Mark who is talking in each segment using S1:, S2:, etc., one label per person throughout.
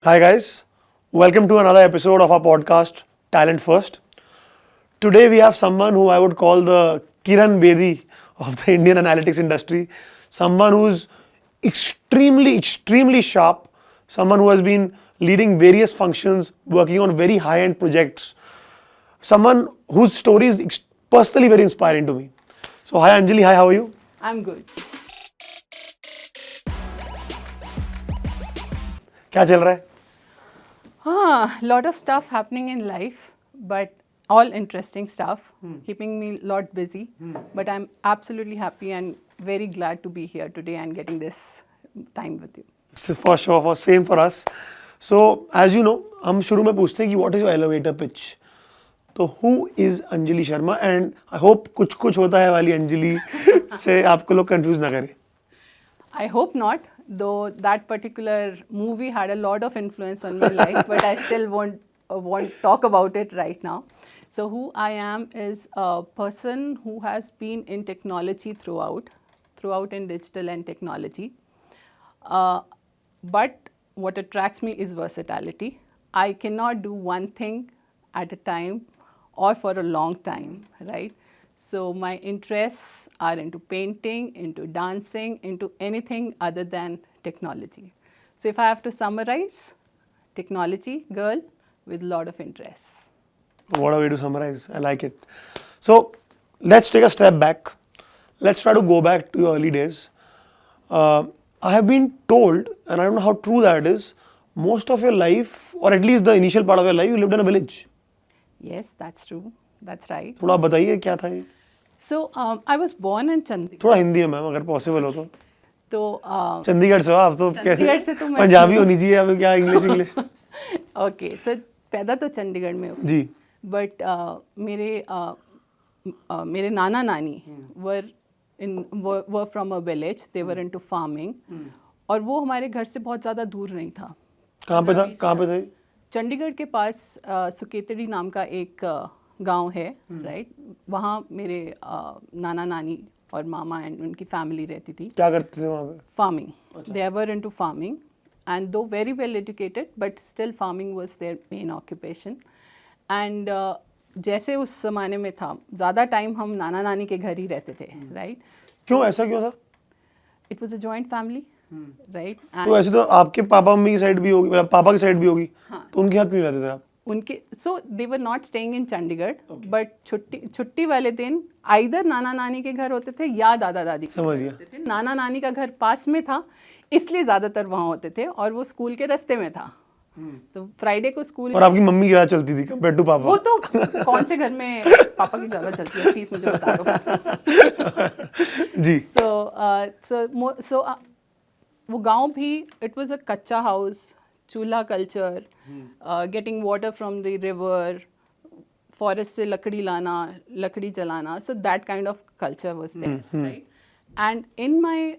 S1: Hi, guys. Welcome to another episode of our podcast, Talent First. Today, we have someone who I would call the Kiran Bedi of the Indian analytics industry. Someone who's extremely sharp. Someone who has been leading various functions, working on very high end projects. Someone whose story is personally very inspiring to me. So, hi, Anjali. Hi, how are you?
S2: I'm good.
S1: क्या चल रहा है?
S2: Lot of stuff happening in life, but all interesting stuff, keeping me a lot busy. But I'm absolutely happy and very glad to be here today and getting this time with you.
S1: For sure, same for us. So, as you know, हम शुरू में पूछते हैं कि what is your elevator pitch? तो who is Anjali Sharma? And I hope कुछ होता है वाली अंजलि से आपको लोग confuse ना करें.
S2: I hope not, though that particular movie had a lot of influence on my life, but I still won't talk about it right now. So who I am is a person who has been in technology throughout in digital and technology. But what attracts me is versatility. I cannot do one thing at a time or for a long time, right? So my interests are into painting, into dancing, into anything other than technology. So if I have to summarize, technology girl with a lot of interests.
S1: What a way to summarize. I like it. So, let's take a step back. Let's try to go back to your early days. I have been told, and I don't know how true that is, most of your life, or at least the initial part of your life, you lived in a village.
S2: Yes, that's true. That's right.
S1: थोड़ा बताइए क्या था ये?
S2: So I was born in Chandigarh.
S1: थोड़ा हिंदी में ma'am अगर possible हो तो.
S2: तो
S1: चंडीगढ़ से हो आप तो
S2: चंडीगढ़ से तो मैं
S1: पंजाबी होनी चाहिए अब क्या इंग्लिश
S2: ओके तो पैदा तो चंडीगढ़ में हूँ
S1: जी
S2: बट मेरे नाना नानी were from a village they were into farming और वो हमारे घर से बहुत ज़्यादा दूर नहीं था.
S1: कहाँ पे था
S2: चंडीगढ़ के पास सुकेतड़ी नाम का एक गांव है राइट. वहाँ मेरे नाना नानी और मामा एंड उनकी फैमिली रहती थी.
S1: क्या करते थे वहाँ पे?
S2: Farming. They were into farming and though very well educated but still farming was their main occupation. And जैसे उस ज़माने में था ज़्यादा टाइम हम नाना नानी के घर ही रहते थे राइट.
S1: क्यों ऐसा क्यों था?
S2: It was a joint family right.
S1: तो ऐसे तो आपके पापा मम्मी की साइड भी होगी मतलब पापा की साइड भी होगी.
S2: हाँ.
S1: तो उनके साथ नहीं रहते थे आप?
S2: उनके so they were not staying in Chandigarh but छुट्टी वाले दिन आइदर नाना नानी के घर होते थे या दादा दादी.
S1: समझ गया.
S2: नाना नानी का घर पास में था इसलिए ज़्यादातर वहाँ होते थे और वो स्कूल के रास्ते में था. तो फ्राइडे को स्कूल.
S1: और आपकी मम्मी की ज़्यादा चलती थी कंपेयर टू पापा?
S2: वो तो कौन से घर में पापा की ज़्यादा चलती है प्लीज मुझे बता दो.
S1: जी.
S2: सो वो गांव भी इट वाज अ कच्चा हाउस, चूल्हा culture, getting water from the river, forest से लकड़ी लाना, लकड़ी जलाना. So that kind of culture was there right. And in my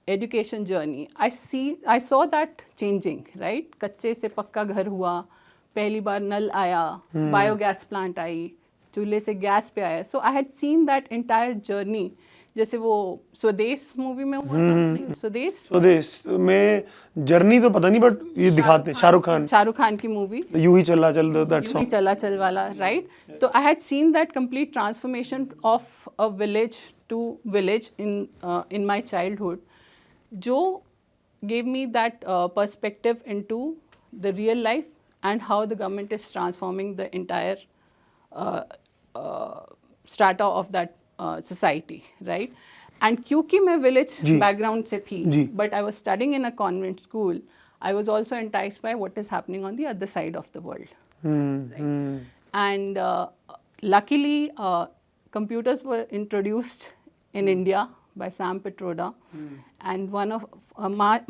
S2: education journey I saw that changing right. कच्चे से पक्का घर हुआ, पहली बार नल आया, बायोगैस प्लांट आई, चूल्हे से गैस पे आया. So I had seen that entire journey. जैसे वो स्वदेश मूवी में हुआ था. स्वदेश
S1: में जर्नी तो पता नहीं बट ये दिखाते हैं
S2: शाहरुख खान की मूवी
S1: यूं ही चला चल दैट सॉन्ग
S2: चला चल वाला राइट. तो I had seen that complete transformation of a village to village in my childhood जो gave me that perspective into the real life and how the government is transforming the entire strata of that society, right? And क्योंकि मैं village background से थी, but I was studying in a convent school, I was also enticed by what is happening on the other side of the world. Right? And luckily, computers were introduced in India by Sam Pitroda, and one of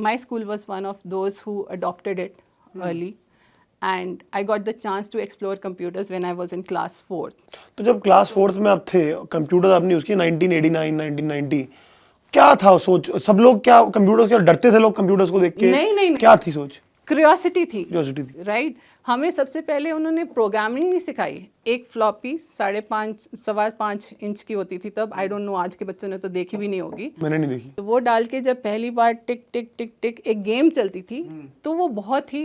S2: my school was one of those who adopted it early, and I got the chance to explore computers when I was in class 4th.
S1: तो जब class 4th में आप थे computer आपने use किया 1989 1990 क्या था सोच? सब लोग क्या कंप्यूटर्स क्या डरते थे लोग कंप्यूटर्स को देख के?
S2: नहीं.
S1: क्या थी सोच?
S2: क्यूरियोसिटी थी,
S1: Curiosity थी।
S2: राइट। हमें सबसे पहले उन्होंने प्रोग्रामिंग नहीं सिखाई। एक फ्लॉपी 5.5 इंच की होती थी तब, आई डोंट नो आज के बच्चों ने तो देखी भी नहीं होगी।
S1: मैंने नहीं देखी।
S2: तो वो डाल के जब पहली बार टिक टिक टिक टिक एक गेम चलती थी, तो वो बहुत ही,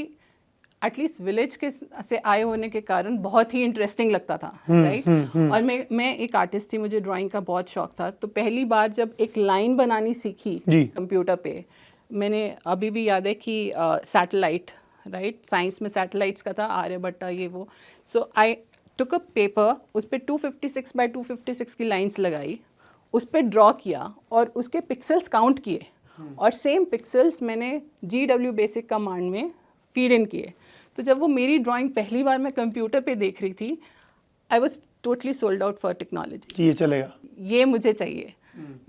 S2: एटलीस्ट विलेज के से आए होने के कारण बहुत ही इंटरेस्टिंग लगता था, राइट। और मैं एक आर्टिस्ट थी, मुझे ड्राइंग का बहुत शौक था। तो पहली बार जब एक लाइन बनानी सीखी
S1: जी।
S2: कंप्यूटर पे, मैंने अभी भी याद है कि सैटेलाइट, राइट, साइंस में सैटेलाइट्स का था, आर्यभट्टा ये वो। सो आई टुक अ पेपर, उस पर 256 बाई 256 की लाइंस लगाई, उस पर ड्रॉ किया और उसके पिक्सल्स काउंट किए, और सेम पिक्सल्स मैंने GW बेसिक कमांड में फीड इन किए। तो जब वो मेरी ड्राइंग पहली बार मैं कंप्यूटर पे देख रही थी, I was totally sold out for technology.
S1: कि ये चलेगा,
S2: ये मुझे चाहिए,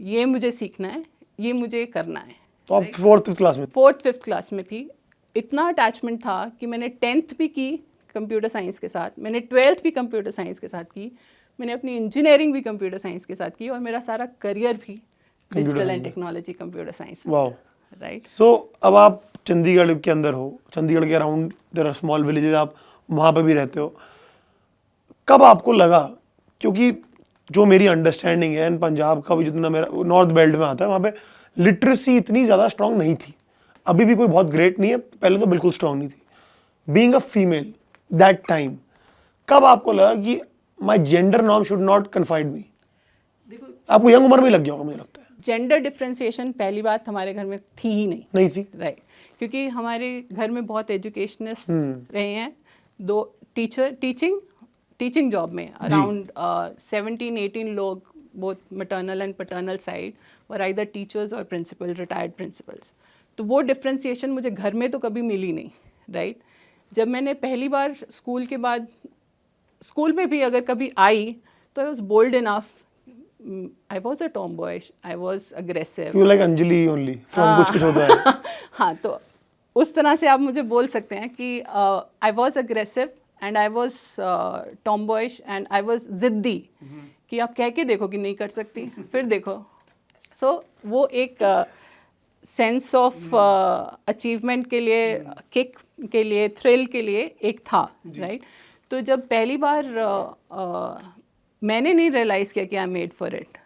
S2: ये मुझे सीखना है, ये मुझे करना है।
S1: तो आप 4th क्लास में?
S2: 4th-5th क्लास में थी। इतना अटैचमेंट था कि मैंने 10th भी की कंप्यूटर साइंस के साथ, मैंने 12th भी कंप्यूटर साइंस के साथ की, मैंने अपनी इंजीनियरिंग भी कंप्यूटर साइंस के साथ की, और मेरा सारा करियर भी digital and technology computer science,
S1: wow.
S2: Right.
S1: So अब आप चंडीगढ़ के अंदर हो, चंडीगढ़ के around there are small villages, आप वहाँ पे भी रहते हो। कब आपको लगा, क्योंकि जो मेरी अंडरस्टैंडिंग है, पंजाब का भी जितना मेरा नॉर्थ बेल्ट में आता है, वहाँ पे लिटरेसी इतनी ज़्यादा स्ट्रांग नहीं थी। अभी भी कोई बहुत ग्रेट नहीं है, पहले तो बिल्कुल स्ट्रांग नहीं थी। Being a female that time, कब आपको लगा कि my gender norm should not confined me?
S2: देखो,
S1: आपको यंग उम्र में लग गया होगा मुझे लगता है।
S2: जेंडर डिफ्रेंसिएशन पहली बात हमारे घर में थी ही नहीं
S1: थी,
S2: राइट, क्योंकि हमारे घर में बहुत एजुकेशनिस्ट रहे हैं। दो टीचिंग जॉब में अराउंड 17-18 लोग, both maternal and paternal side, were either teachers और प्रिंसिपल, रिटायर्ड प्रिंसिपल्स। तो वो डिफ्रेंसिएशन मुझे घर में तो कभी मिली नहीं, राइट। जब मैंने पहली बार स्कूल के बाद, स्कूल में भी अगर कभी आई, तो I was bold enough, I was a tomboy, I was aggressive.
S1: You like Anjali only from कुछ होता है।
S2: हाँ, तो उस तरह से आप मुझे बोल सकते हैं कि I was aggressive and I was tomboyish and I was जिद्दी, कि आप कह के देखो कि नहीं कर सकती, फिर देखो। So वो एक सेंस ऑफ अचीवमेंट के लिए, किक के लिए, थ्रिल के लिए एक था, राइट। तो जब पहली बार मैंने नहीं रियलाइज़ किया कि I made for it,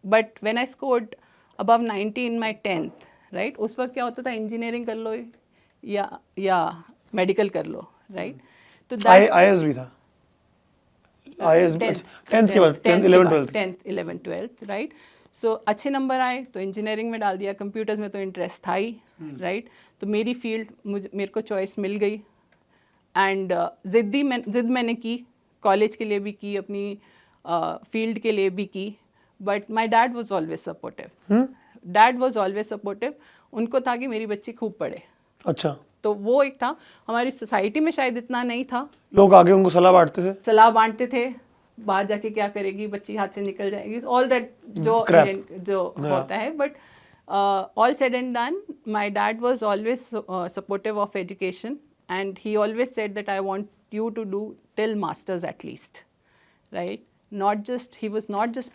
S2: but when I scored above 90 in my 10th, right, उस वक्त क्या होता था, इंजीनियरिंग कर लो या मेडिकल कर लो, राइट। तो
S1: IAS भी था, IAS 10th के बाद, 10th
S2: 11th 12th, राइट। सो अच्छे नंबर आए तो इंजीनियरिंग में डाल दिया, कंप्यूटर्स में तो इंटरेस्ट था ही, राइट। तो मेरी फील्ड, मेरे को चॉइस मिल गई, एंड जिद मैंने की, कॉलेज के लिए भी की, अपनी फील्ड के लिए भी की, but my dad was always supportive. Dad was always supportive. उनको था कि मेरी बच्ची खूब पढ़े।
S1: अच्छा।
S2: तो वो एक था, हमारी सोसाइटी में शायद इतना नहीं था।
S1: लोग आगे उनको सलाह बांटते थे,
S2: बाहर जाके क्या करेगी बच्ची, हाथ से निकल जाएगी, ऑल दैट जो होता है। But all said and done, my dad was always supportive of education, and he always said that I want you to do till masters at least, right? He was not just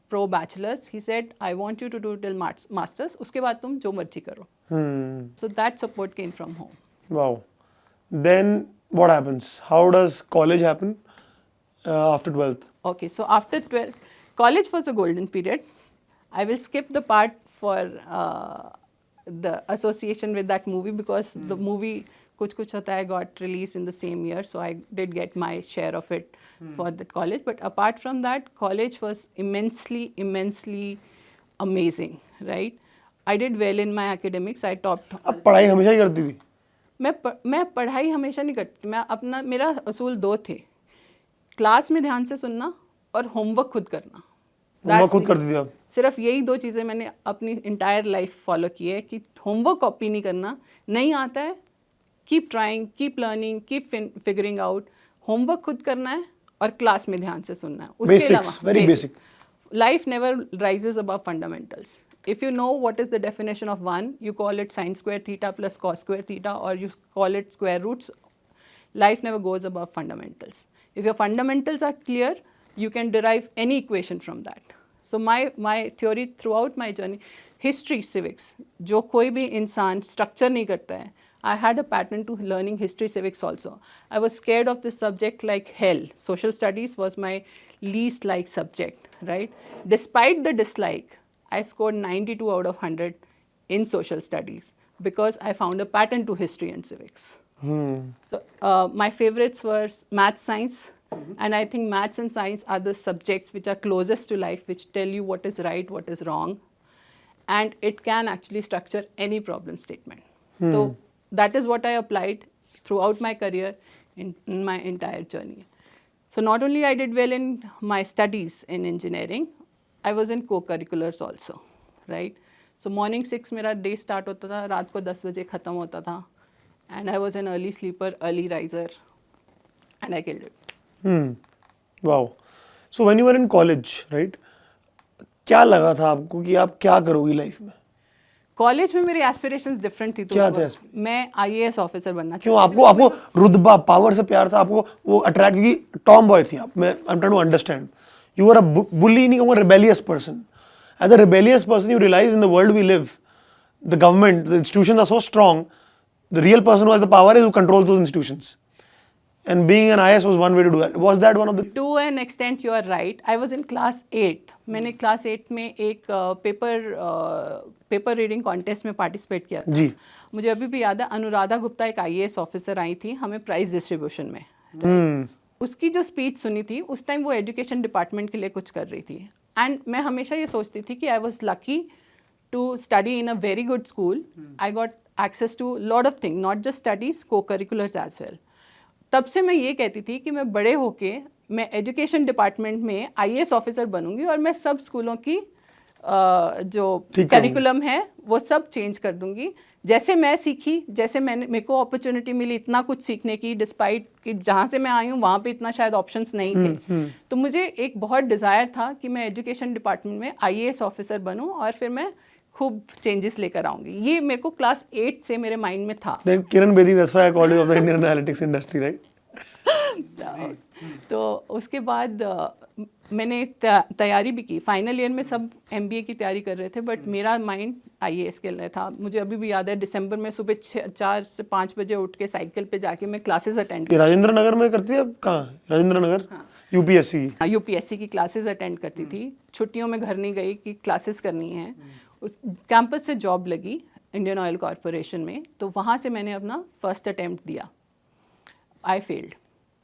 S2: pro bachelors. He said, I want you to do till masters. उसके बाद तुम जो मर्जी करो. So that support came from home.
S1: Wow. Then what happens? How does college happen after 12th?
S2: Okay, so after 12th, college was a golden period. I will skip the part for the association with that movie, because the movie कुछ होता है got released in the same year, so I did get my share of it for the college. But apart from that, college was immensely amazing, right? I did well in my academics. I topped.
S1: अब पढ़ाई हमेशा ही करती थी?
S2: मैं पढ़ाई हमेशा नहीं करती। मेरा असूल 2 थे, क्लास में ध्यान से सुनना और होमवर्क खुद करना।
S1: होमवर्क खुद करती थी आप? सिर्फ
S2: यही 2 चीज़ें मैंने अपनी इंटायर लाइफ फॉलो की है, कि होमवर्क कॉपी नहीं करना, नहीं आता है keep trying, keep learning, keep figuring out, homework खुद करना है और क्लास में ध्यान से सुनना है। उसके अलावा
S1: very basic.
S2: Life never rises above fundamentals. If you know what is the definition of 1, you call it sin square theta plus cos square theta, or you call it square roots. Life never goes above fundamentals. If your fundamentals are clear, you can derive any equation from that. So my theory throughout my journey, history, civics, जो कोई भी इंसान structure नहीं करता है, I had a pattern to learning history, civics also. I was scared of this subject like hell. Social studies was my least liked subject, right? Despite the dislike, I scored 92 out of 100 in social studies because I found a pattern to history and civics. So my favorites were math, science, and I think maths and science are the subjects which are closest to life, which tell you what is right, what is wrong, and it can actually structure any problem statement. So that is what I applied throughout my career in my entire journey. So not only I did well in my studies in engineering, I was in co-curriculars also, right? So morning 6 मेरा day start होता था, रात को 10 बजे ख़त्म होता था, and I was an early sleeper, early riser, and I killed it.
S1: Wow. So when you were in college, right? क्या लगा था आपको कि आप क्या करोगी लाइफ में?
S2: कॉलेज में मेरी एस्पिरेशंस डिफरेंट थी, तो
S1: क्या थे
S2: मैं आईएएस ऑफिसर बनना
S1: क्यों आपको रुतबा पावर से प्यार था, आपको वो अट्रैक्ट, क्योंकि टॉम बॉय थी आप, मैं I am trying to understand, you are a bully, नहीं कहूँगा, rebellious person. As a rebellious person you realize in the world we live, the government, the institutions are so strong, the real person who has the power is who controls those institutions. And being an IAS was one way to do that. Was that one of the...
S2: To an extent, you are right. I was in class 8. मैंने class 8 में एक paper reading contest में participate किया था.
S1: जी.
S2: मुझे अभी भी याद है, अनुराधा गुप्ता एक IAS ऑफिसर आई थी हमें प्राइज डिस्ट्रीब्यूशन में. उसकी जो स्पीच सुनी थी उस टाइम वो एजुकेशन डिपार्टमेंट के लिए कुछ कर रही थी, एंड मैं हमेशा ये सोचती थी कि I was lucky to study in a very good school. I got access to lot of thing, not just studies, co curriculars as well. तब से मैं ये कहती थी कि मैं बड़े होके मैं एजुकेशन डिपार्टमेंट में आईएएस ऑफिसर बनूंगी और मैं सब स्कूलों की जो करिकुलम है वो सब चेंज कर दूंगी. जैसे मैं सीखी, जैसे मेरे को अपॉर्चुनिटी मिली इतना कुछ सीखने की, डिस्पाइट कि जहाँ से मैं आई हूँ वहाँ पे इतना शायद ऑप्शंस नहीं थे, तो मुझे एक बहुत डिज़ायर था कि मैं एजुकेशन डिपार्टमेंट में आईएएस ऑफिसर बनूँ और फिर मैं खूब चेंजेस लेकर आऊंगी. ये मेरे को क्लास 8 से मेरे माइंड में था.
S1: Kiran Bedi, that's why I called you of the Indian analytics industry, right?
S2: तो उसके बाद मैंने तैयारी भी की. फाइनल ईयर में सब एमबीए की तैयारी कर रहे थे, बट मेरा माइंड आईएएस के लिए था. मुझे अभी भी याद है दिसंबर में सुबह 4 से 5 बजे उठ के साइकिल पे जाके मैं क्लासेस अटेंड.
S1: राजेंद्र नगर में करती है? कहाँ? राजेंद्र नगर? यूपीएससी
S2: की क्लासेस अटेंड करती थी. छुट्टियों में घर नहीं गई कि क्लासेस करनी है. उस कैंपस से जॉब लगी इंडियन ऑयल कॉरपोरेशन में, तो वहाँ से मैंने अपना फर्स्ट अटेम्प्ट दिया. I failed.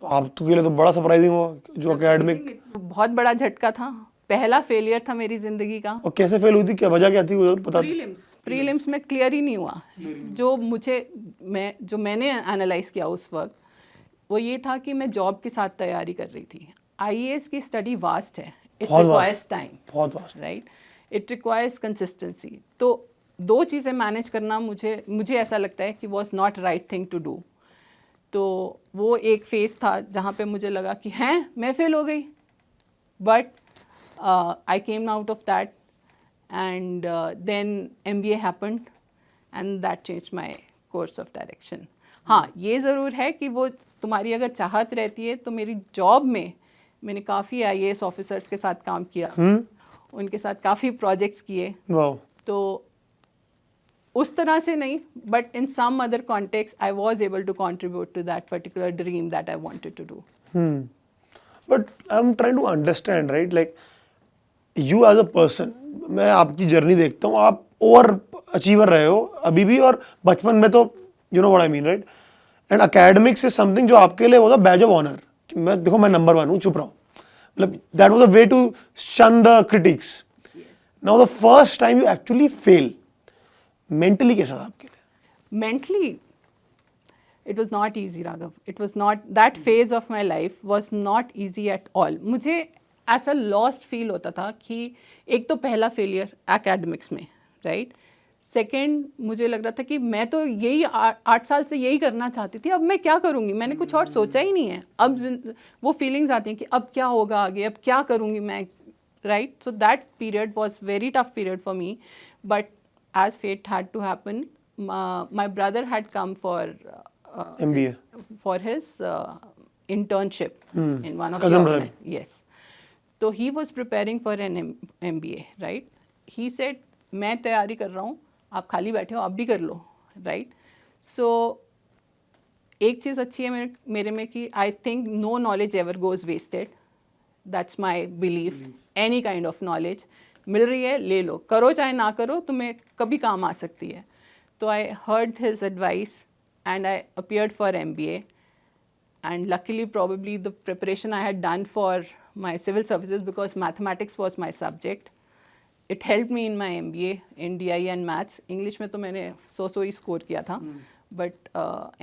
S1: आपके लिए तो बड़ा सरप्राइजिंग हुआ जो एकेडमिक.
S2: बहुत बड़ा झटका था, पहला फेलियर था मेरी जिंदगी का.
S1: और कैसे फेल हुई थी, क्या वजह क्या थी वो पता?
S2: प्रीलिम्स में क्लियर ही नहीं हुआ. जो मैंने एनालाइज किया उस वक्त वो ये था कि मैं जॉब के साथ तैयारी कर रही थी. आईएएस की स्टडी वास्ट है, इट रिक्वायर्स टाइम,
S1: बहुत vast,
S2: right, it requires consistency. तो दो चीज़ें मैनेज करना मुझे ऐसा लगता है कि was not right thing to do. तो वो एक फेज़ था जहाँ पे मुझे लगा कि हैं मैं फेल हो गई, but I came out of that and then MBA happened and that change my course of direction. हाँ, ये ज़रूर है कि वो तुम्हारी अगर चाहत रहती है तो मेरी जॉब में मैंने काफ़ी IAS ऑफिसर्स के साथ काम किया, उनके साथ काफ़ी प्रोजेक्ट्स किए. तो उस तरह से नहीं, but in some other context I was able to contribute to that particular dream that I wanted to do.
S1: But I am trying to understand, right, like you as a person, मैं आपकी journey देखता हूँ, आप over achiever रहे हो अभी भी, और बचपन में तो you know what I mean, right. And academics is something जो आपके लिए होता बैज ऑफ ऑनर. मैं नंबर 1 हूँ, चुप रहो. मतलब that was a way to shun the critics. Now the first time you actually fail, mentally कैसा था आपके लिए?
S2: Mentally, it was not easy, Raghav. It was not, that phase of my life was not easy at all. मुझे ऐसा lost feel होता था कि एक तो पहला फेलियर एकेडमिक्स में, राइट. सेकेंड, मुझे लग रहा था कि मैं तो यही 8 साल से यही करना चाहती थी, अब मैं क्या करूँगी, मैंने कुछ और सोचा ही नहीं है. अब वो फीलिंग्स आती हैं कि अब क्या होगा आगे, अब क्या करूँगी मैं, right. So that period was very tough period for me, but as fate had to happen, my brother had come for
S1: MBA
S2: for his internship in one of
S1: cousin
S2: the
S1: brother.
S2: Yes. So he was preparing for an MBA, right. He said मैं तैयारी कर रहा हूँ, आप खाली बैठे हो, आप भी कर लो, right. सो एक चीज़ अच्छी है मेरे में कि I think no knowledge ever goes wasted. That's my belief. Any kind of knowledge मिल रही है ले लो, करो चाहे ना करो, तुम्हें कभी काम आ सकती है. तो I heard his advice and I appeared for MBA. And luckily, probably the preparation I had done for my civil services, because mathematics was my subject, it helped me in my MBA in DI and maths. English में तो मैंने so ही score किया था, but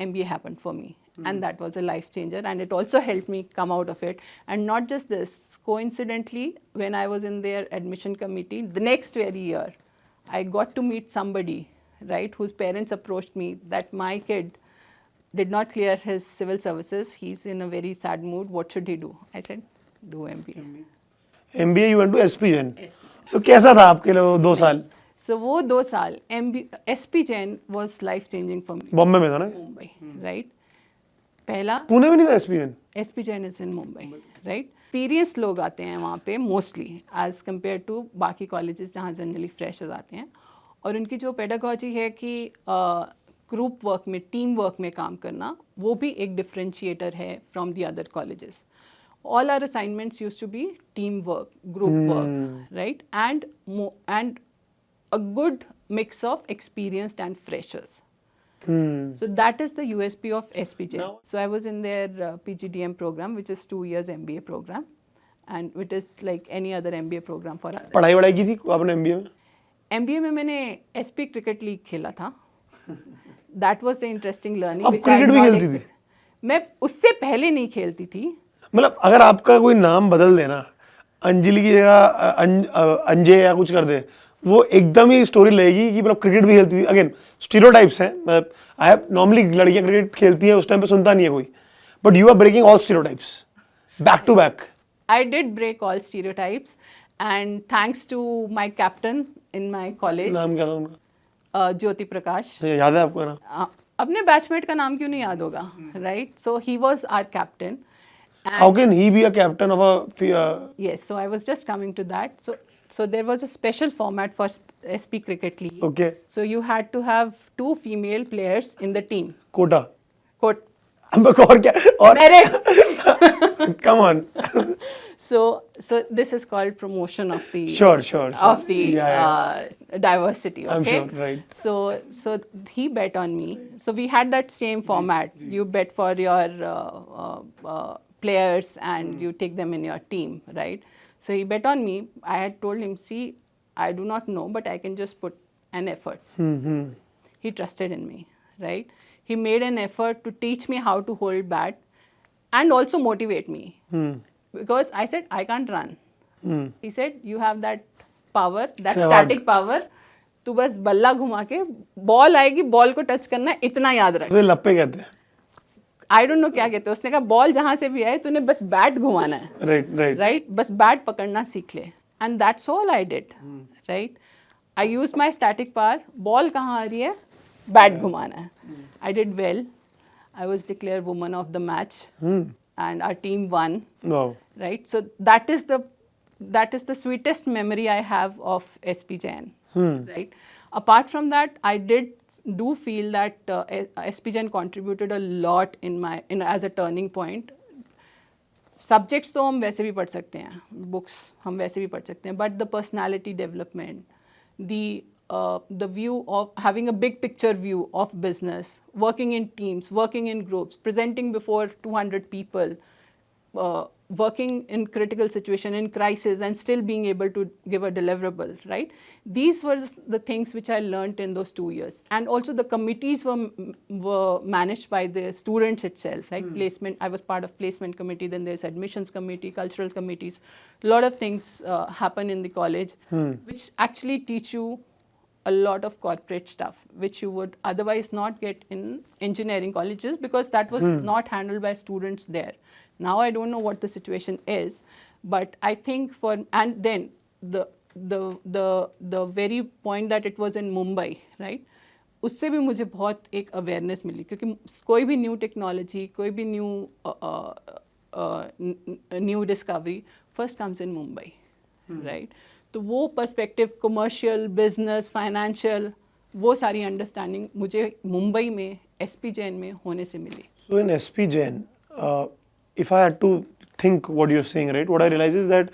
S2: MBA happened for me. And that was a life changer, and it also helped me come out of it. And not just this, coincidentally, when I was in their admission committee, the next very year, I got to meet somebody, right, whose parents approached me that my kid did not clear his civil services. He's in a very sad mood. What should he do? I said, do MBA.
S1: MBA you went to SP Jain. So कैसा था आपके लिए वो 2 साल?
S2: So वो 2 साल SP Jain was life changing for me.
S1: Bombay में था ना?
S2: Mumbai, right? पहला
S1: पुणे में नहीं था SP Jain?
S2: SP Jain is in Mumbai, right? Experienced लोग आते हैं वहाँ पे mostly as compared to बाकी colleges जहाँ generally freshers आते हैं. और उनकी जो pedagogy है कि ग्रुप वर्क में, टीम वर्क में काम करना, वो भी एक डिफरेंशिएटर है from the other colleges. All our assignments used to be team work, group work, right, and a good mix of experienced and freshers. So that is the USP of SPJ. So I was in their PGDM program, which is 2 years MBA program, and it is like any other MBA program for others.
S1: पढ़ाई वढ़ाई की थी आपने MBA में?
S2: MBA में मैंने SP cricket league खेला था. That was the interesting learning.
S1: आप क्रिकेट भी खेलती थी?
S2: मैं उससे पहले नहीं खेलती थी.
S1: मतलब अगर आपका कोई नाम बदल देना, अंजलि की जगह अंजय या कुछ कर दे, वो एकदम ही स्टोरी लगेगी कि मतलब क्रिकेट भी खेलती थी. अगेन स्टीरियोटाइप्स हैं. आई हैव नॉर्मली लड़कियां क्रिकेट खेलती हैं, उस टाइम पे सुनता नहीं है कोई, but you are breaking all stereotypes back to back.
S2: I did break all stereotypes, and thanks to my captain in my college,
S1: नाम क्या था उनका?
S2: ज्योति प्रकाश.
S1: याद है आपको ना?
S2: अपने बैचमेट का नाम क्यों नहीं याद होगा, right? So he was our captain.
S1: How can he be a captain of a
S2: Yes, so I was just coming to that. So there was a special format for SP Cricket League.
S1: Okay.
S2: So you had to have 2 female players in the team.
S1: Quota.
S2: Quote.
S1: और क्या? और
S2: Merit.
S1: Come on.
S2: So this is called promotion of the
S1: Sure.
S2: of the diversity. Okay.
S1: I'm sure, right.
S2: So he bet on me. So we had that same format. You bet for your players and you take them in your team, right? So he bet on me. I had told him, see, I do not know, but I can just put an effort. He trusted in me, right? He made an effort to teach me how to hold bat and also motivate me. Because I said, I can't run. He said, you have that power, that static power. तू बस बल्ला घुमा के ball आएगी, ball को touch करना है, इतना याद रख.
S1: तो लप्पे कहते हैं.
S2: आई डोंट नो क्या कहते हैं. उसने कहा बॉल जहाँ से भी आए तूने बस बैट घुमाना है. राइट, बस बैट पकड़ना सीख ले. And that's all I did. Right, I used my static power. Ball कहाँ आ रही है, बैट घुमाना है. I did well. I was declare woman of the match and our team won.
S1: Wow.
S2: Right, so that is the sweetest memory I have of SP Jain. Right, apart from that, I do feel that SP Jain contributed a lot in as a turning point. Subjects तो हम वैसे भी पढ़ सकते हैं, books हम वैसे भी पढ़ सकते हैं, but the personality development, the view of having a big picture view of business, working in teams, working in groups, presenting before 200 people, working in critical situation, in crisis, and still being able to give a deliverable, right? These were the things which I learned in those 2 years. And also the committees were managed by the students itself, like placement. I was part of placement committee, then there's admissions committee, cultural committees. A lot of things happen in the college, which actually teach you a lot of corporate stuff, which you would otherwise not get in engineering colleges, because that was not handled by students there. Now I don't know what the situation is, but I think and then the very point that it was in Mumbai, right? उससे भी मुझे बहुत एक awareness मिली, क्योंकि कोई भी new technology, कोई भी new discovery first comes in Mumbai, right? तो वो पर्सपेक्टिव, कमर्शियल, बिजनेस, फाइनेंशियल, वो सारी अंडरस्टैंडिंग मुझे मुंबई में SP जैन में होने से मिली.
S1: So in SP Jain, if I had to think what you're saying, right, what I realize is that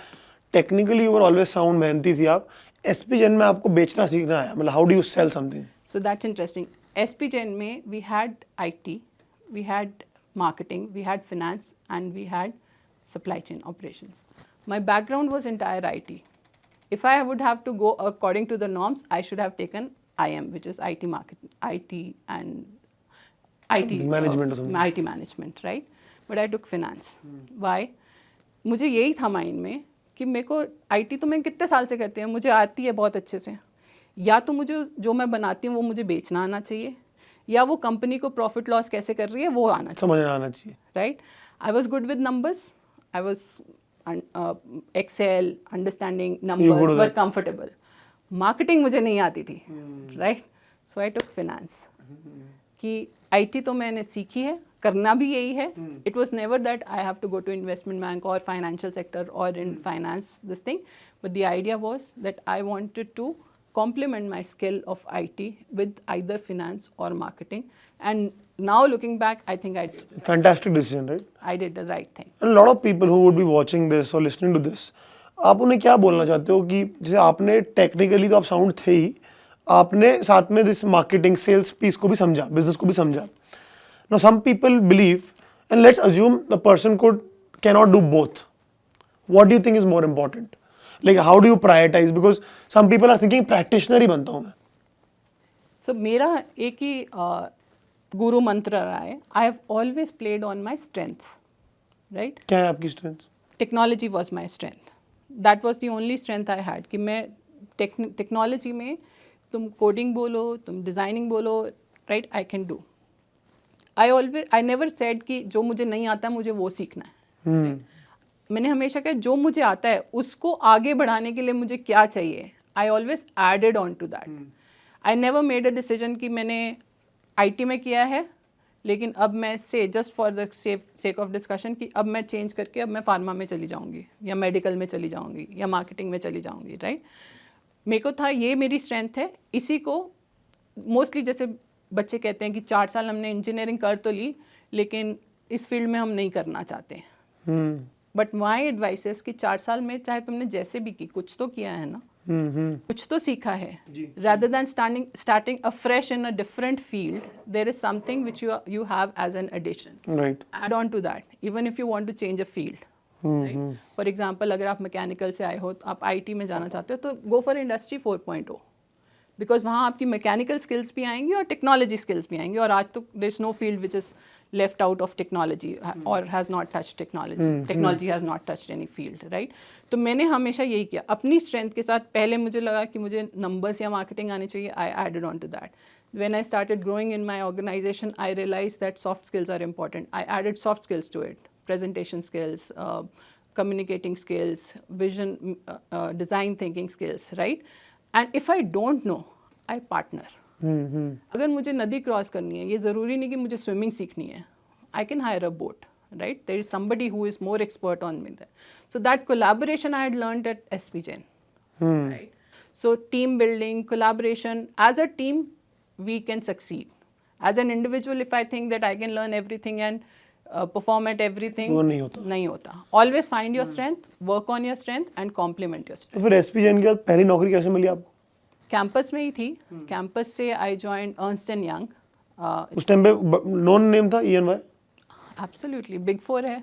S1: technically you were always sound, मेहनती थी आप. SP Jain में आपको बेचना सीखना है. मतलब how do you sell something?
S2: So that's interesting. SP Jain में we had IT, we had marketing, we had finance, and we had supply chain operations. My background was entire IT. If I would have to go according to the norms, I should have taken IM, which is IT marketing, IT and IT
S1: Management or something.
S2: IT management, right? But I took finance. Why? मुझे यही था mind में कि मेरे को IT तो मैं कितने साल से करती हूँ, मुझे आती है बहुत अच्छे से. या तो मुझे जो मैं बनाती हूँ वो मुझे बेचना आना चाहिए, या वो कंपनी को प्रॉफिट लॉस कैसे कर रही है वो आना चाहिए.
S1: समझ आना चाहिए.
S2: Right. I was good with numbers. I was excel, understanding numbers were comfortable. Marketing मुझे नहीं आती थी. Right. So I took finance. कि आईटी तो मैंने सीखी है, करना भी यही है. It was never that I have to go to investment bank और फाइनेंशियल सेक्टर और in finance this thing, but the idea was that I wanted to complement my skill of IT with either finance or marketing. And now looking back, I think I did.
S1: Fantastic decision, right?
S2: I did the right thing.
S1: And a lot of people who would be watching this or listening to this, आप उन्हें क्या बोलना चाहते हो कि जैसे आपने technically तो आप साउंड थे ही, आपने साथ में दिस मार्केटिंग सेल्स पीस को भी समझा, बिजनेस को भी समझा. Now some people believe, and let's assume the person cannot do both. What do you think is more important? Like how do you prioritize? Because some people are thinking practitioner ही बनता हूँ मैं.
S2: So मेरा एक ही गुरु मंत्र रहा है. I have always played on my strengths, right?
S1: क्या है आपकी strength?
S2: Technology was my strength. That was the only strength I had. कि मैं टेक्नोलॉजी में तुम कोडिंग बोलो, तुम डिज़ाइनिंग बोलो, right? I can do. I never said कि जो मुझे नहीं आता मुझे वो सीखना है. मैंने हमेशा कहा जो मुझे आता है उसको आगे बढ़ाने के लिए मुझे क्या चाहिए. I always added on to that. I never made a decision कि मैंने आईटी में किया है लेकिन अब मैं just for the sake of discussion कि अब मैं चेंज करके अब मैं फार्मा में चली जाऊंगी या मेडिकल में चली जाऊंगी या मार्केटिंग में चली जाऊंगी. राइट. मेरे को था ये मेरी स्ट्रेंथ है. इसी को मोस्टली जैसे बच्चे कहते हैं कि 4 साल हमने इंजीनियरिंग कर तो ली लेकिन इस फील्ड में हम नहीं करना चाहते. बट माई एडवाइस है कि 4 साल में चाहे तुमने जैसे भी की कुछ तो किया है ना, कुछ तो सीखा है. Rather than starting afresh in a different field, there is something which you have as an addition.
S1: Right.
S2: Add on to that even if you want to change a field. For example अगर आप mechanical से आए हो तो आप IT में जाना चाहते हो तो गो फॉर इंडस्ट्री 4.0 बिकॉज वहाँ आपकी मैकेनिकल स्किल्स भी आएंगी और टेक्नोलॉजी स्किल्स भी आएंगी. और आज तो there is no field which is left out of technology or has not touched technology. Technology has not touched any field, right? तो मैंने हमेशा यही किया अपनी स्ट्रेंथ के साथ. पहले मुझे लगा कि मुझे नंबर्स या मार्केटिंग आनी चाहिए. I added on to that. When I started growing in my organization, I realized that soft skills are important. I added soft skills to it. Presentation skills, communicating skills, vision, design thinking skills, right? And if I don't know, I partner. अगर मुझे नदी cross करनी है, ये ज़रूरी नहीं कि मुझे स्विमिंग सीखनी है. I can hire a boat, right. There is somebody who is more expert on me that. So that collaboration I had learned at SP Jain. Right. So team building, collaboration. As a team we can succeed. As an individual if I think that I can learn everything and perform at everything,
S1: वो नहीं होता.
S2: Always find your strength, work on your strength and complement your strength.
S1: तो फिर SP Jain के बाद पहली नौकरी कैसे मिली आपको?
S2: कैंपस में ही थी. कैंपस से I joined Ernst and young.
S1: उस टाइम पे नॉन नेम था EY?
S2: एब्सोल्युटली. बिग 4 है.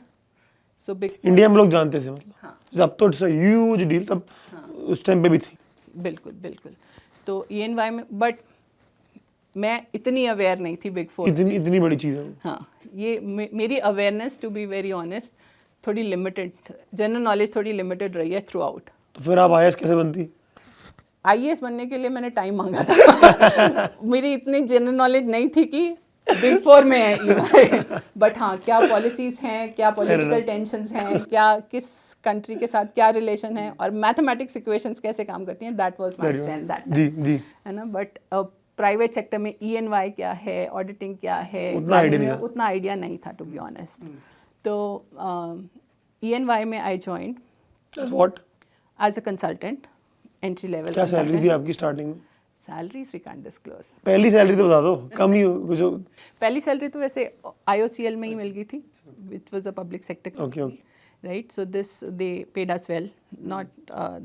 S2: सो बिग
S1: इंडिया में लोग जानते थे मतलब.
S2: हाँ.
S1: जब तो इट्स अ ह्यूज डील तब. उस टाइम पे भी थी.
S2: बिल्कुल बिल्कुल. तो EY में बट मैं इतनी अवेयर नहीं थी बिग 4.
S1: इतनी बड़ी चीज़ है.
S2: हाँ. ये मेरी awareness to be very honest थोड़ी लिमिटेड, जनरल नॉलेज थोड़ी लिमिटेड रही है थ्रू आउट.
S1: तो फिर आप IAS कैसे बनती?
S2: IAS बनने के लिए मैंने टाइम मांगा था. मेरी इतनी जनरल नॉलेज नहीं थी कि बिग 4 में है EY. बट हाँ, क्या पॉलिसीज़ हैं, क्या पॉलिटिकल टेंशन्स हैं, क्या किस कंट्री के साथ क्या रिलेशन है और मैथमेटिक्स इक्वेशंस कैसे काम करती हैं, that was my strength that. जी है ना. बट प्राइवेट सेक्टर में EY क्या है, ऑडिटिंग क्या है, उतना आइडिया नहीं था टू बी ऑनेस्ट. तो EY में I joined
S1: what
S2: as a consultant. Entry level.
S1: क्या सैलरी थी आपकी स्टार्टिंग में?
S2: Salaries we can't disclose.
S1: पहली सैलरी तो बता दो, कम ही हो कुछ हो.
S2: पहली सैलरी तो वैसे IOCL में ही मिल गई थी, which was a public sector company.
S1: Okay.
S2: Right, so this they paid us well, not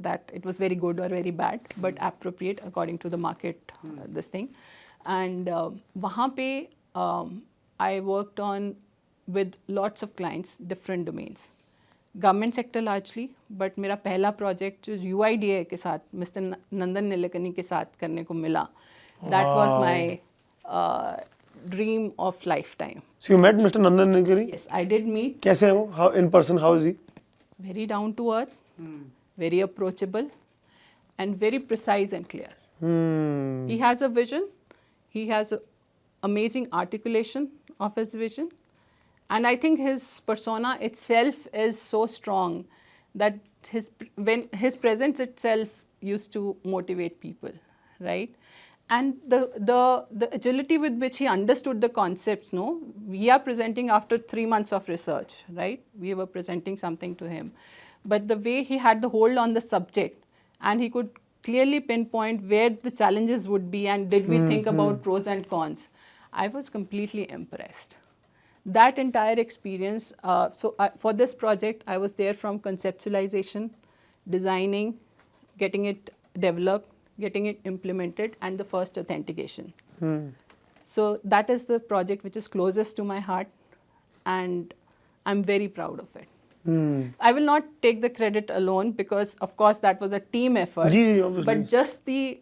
S2: that it was very good or very bad, but appropriate according to the market, this thing. And वहाँ पे I worked on with lots of clients, different domains. Government sector largely, but मेरा पहला project जो UIDAI के साथ Mr. नंदन नीलेकनी के साथ करने को मिला, that was my dream of lifetime.
S1: So you met Mr. Nandan Nilekani?
S2: Yes, I did meet.
S1: कैसे हो? How in person? How is he?
S2: Very down to earth, very approachable, and very precise and clear. He has a vision. He has a amazing articulation of his vision. And I think his persona itself is so strong that when his presence itself used to motivate people, right? And the agility with which he understood the concepts, no? We are presenting after 3 months of research, right? We were presenting something to him. But the way he had the hold on the subject and he could clearly pinpoint where the challenges would be and did we think about pros and cons, I was completely impressed. That entire experience, for this project, I was there from conceptualization, designing, getting it developed, getting it implemented, and the first authentication. So that is the project which is closest to my heart, and I'm very proud of it. I will not take the credit alone because, of course, that was a team effort.
S1: Obviously.
S2: But just the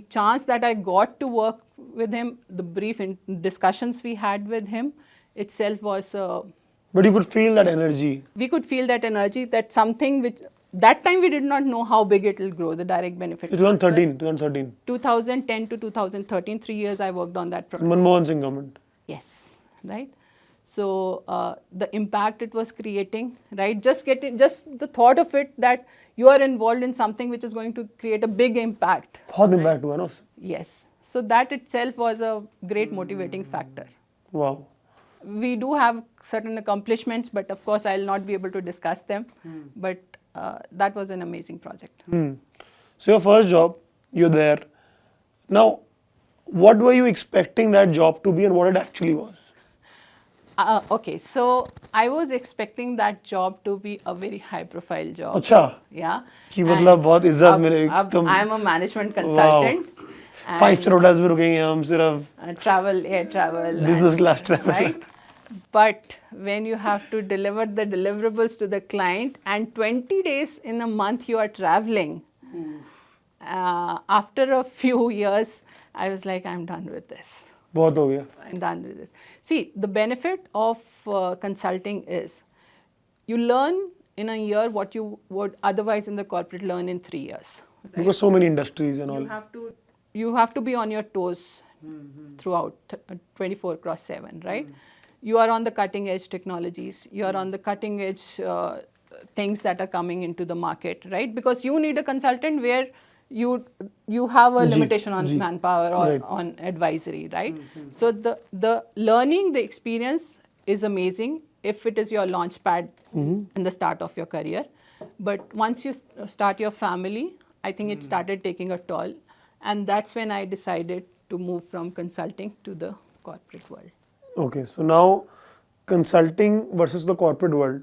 S2: chance that I got to work with him, the brief discussions we had with him itself was.
S1: But you could feel that energy.
S2: We could feel that energy, that something which. That time we did not know how big it will grow, the direct benefit.
S1: 2013.
S2: 2010 to 2013, 3 years I worked on that project.
S1: Manmohan Singh government.
S2: Yes, right. So the impact it was creating, right? Just the thought of it that you are involved in something which is going to create a big impact.
S1: बहुत impact हुआ ना उससे.
S2: Yes. So that itself was a great motivating factor.
S1: Wow.
S2: We do have certain accomplishments, but of course I'll not be able to discuss them. But that was an amazing project.
S1: So your first job, you're there. Now, what were you expecting that job to be and what it actually was?
S2: Okay, so I was expecting that job to be a very high-profile job.
S1: अच्छा.
S2: Yeah.
S1: कि मतलब बहुत इज्जत मिले
S2: अब I am a management consultant.
S1: Wow. 5-star hotels में रुकेंगे हम सिर्फ.
S2: Travel, air travel.
S1: Business class travel.
S2: Right. But when you have to deliver the deliverables to the client and 20 days in a month you are traveling, after a few years, I was like, I'm done with this.
S1: बहुत हो गया.
S2: I'm done with this. See, the benefit of consulting is you learn in a year what you would otherwise in the corporate learn in 3 years. Right?
S1: Because so many industries and all.
S2: You have to be on your toes throughout 24/7, right? You are on the cutting edge technologies. You are on the cutting edge things that are coming into the market, right? Because you need a consultant where you have a limitation on manpower or on advisory, right? So the learning, the experience is amazing if it is your launch pad in the start of your career. But once you start your family, I think it started taking a toll. And that's when I decided to move from consulting to the corporate world.
S1: Okay, so now consulting versus the corporate world.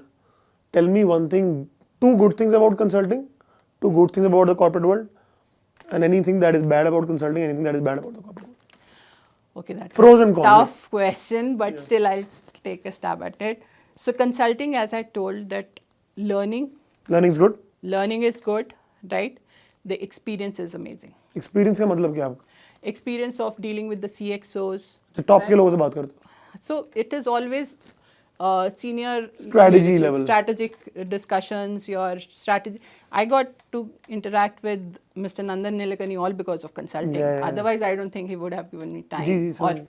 S1: Tell me one thing, 2 good things about consulting, 2 good things about the corporate world, and anything that is bad about consulting, anything that is bad about the corporate world.
S2: Okay, that's
S1: Pros and cons.
S2: Tough question, but still I'll take a stab at it. So consulting, as I told, that learning
S1: is good.
S2: Learning is good, right? The experience is amazing.
S1: Experience का मतलब क्या आपका?
S2: Experience of dealing with the CXOs.
S1: तो top के लोगों से बात करते हो.
S2: So it is always senior
S1: strategy level,
S2: strategic discussions, your strategy. I got to interact with Mr. Nandan Nilekani all because of consulting.
S1: Yeah.
S2: Otherwise, I don't think he would have given me time.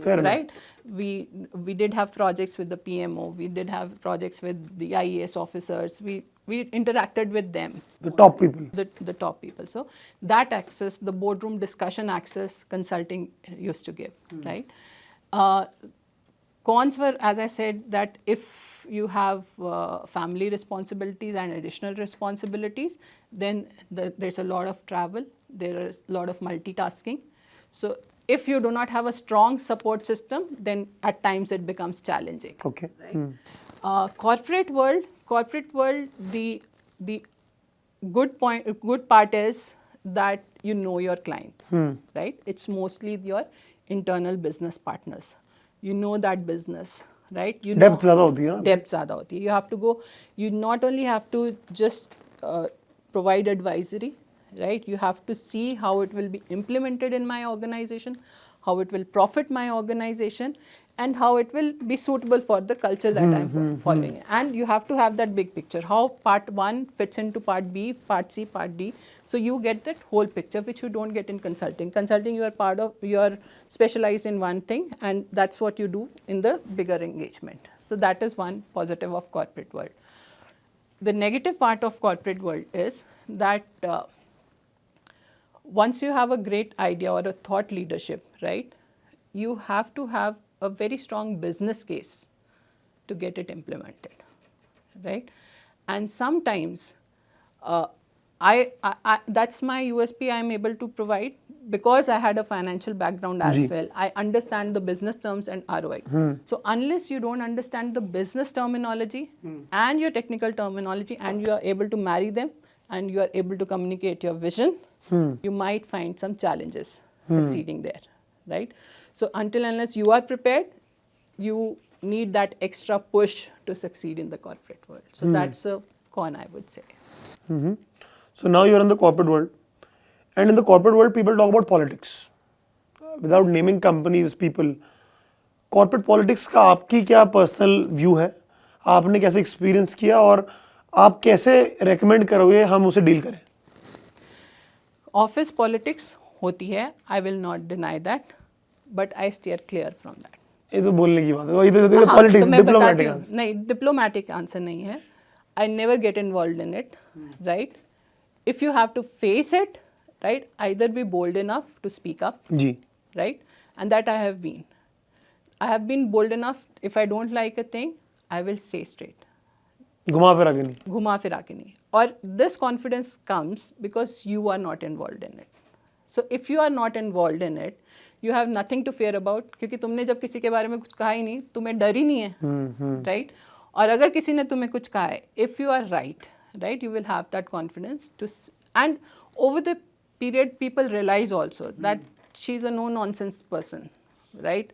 S1: Fair
S2: right? We did have projects with the PMO. We did have projects with the IAS officers. We interacted with them.
S1: The top people.
S2: The top people. So that access, the boardroom discussion access, consulting used to give, right? Cons were, as I said, that if you have family responsibilities and additional responsibilities, then there's a lot of travel. there is a lot of multitasking. So if you do not have a strong support system, then at times it becomes challenging.
S1: Okay.
S2: Corporate world, the good part is that you know your client, right? It's mostly your internal business partners. You know that business, right? You know
S1: Depth ज़्यादा होती है ना?
S2: Depth ज़्यादा होती है. You have to go. You not only have to just provide advisory, right? You have to see how it will be implemented in my organization, how it will profit my organization, and how it will be suitable for the culture that I'm following. And you have to have that big picture, how part 1 fits into part B, part C, part D. So you get that whole picture, which you don't get in consulting. Consulting, you are specialized in one thing, and that's what you do in the bigger engagement. So that is one positive of corporate world. The negative part of corporate world is that once you have a great idea or a thought leadership, right, you have to have a very strong business case to get it implemented, right? And sometimes that's my USP I'm able to provide because I had a financial background as well. I understand the business terms and ROI. So unless you don't understand the business terminology and your technical terminology and you are able to marry them and you are able to communicate your vision, you might find some challenges succeeding there, right? So until unless you are prepared, you need that extra push to succeed in the corporate world. So that's a con, I would say.
S1: So now you're in the corporate world, and in the corporate world, people talk about politics. Without naming companies, people, corporate politics का आपकी क्या personal view है? आपने कैसे experience किया और आप कैसे recommend करोगे हम उसे deal करें?
S2: Office politics होती है, I will not deny that, but I steer clear from that.
S1: ये तो बोलने की बात है, ये
S2: हाँ,
S1: politics,
S2: तो मैं बताती
S1: diplomatic
S2: हूँ, नहीं, diplomatic answer नहीं है. I never get involved in it, right? If you have to face it, right, either be bold enough to speak up,
S1: ji,
S2: right? And that I have been. I have been bold enough, if I don't like a thing, I will say straight.
S1: घुमा फिरा के नहीं.
S2: घुमा फिरा के नहीं. Or this confidence comes because you are not involved in it. So if you are not involved in it, you have nothing to fear about, क्योंकि तुमने जब किसी के बारे में कुछ कहा ही नहीं, तुम्हें डर ही नहीं है, right? और अगर किसी ने तुम्हें कुछ कहा है, if you are right, you will have that confidence to, and over the period, people realize also that she's a no-nonsense person, right?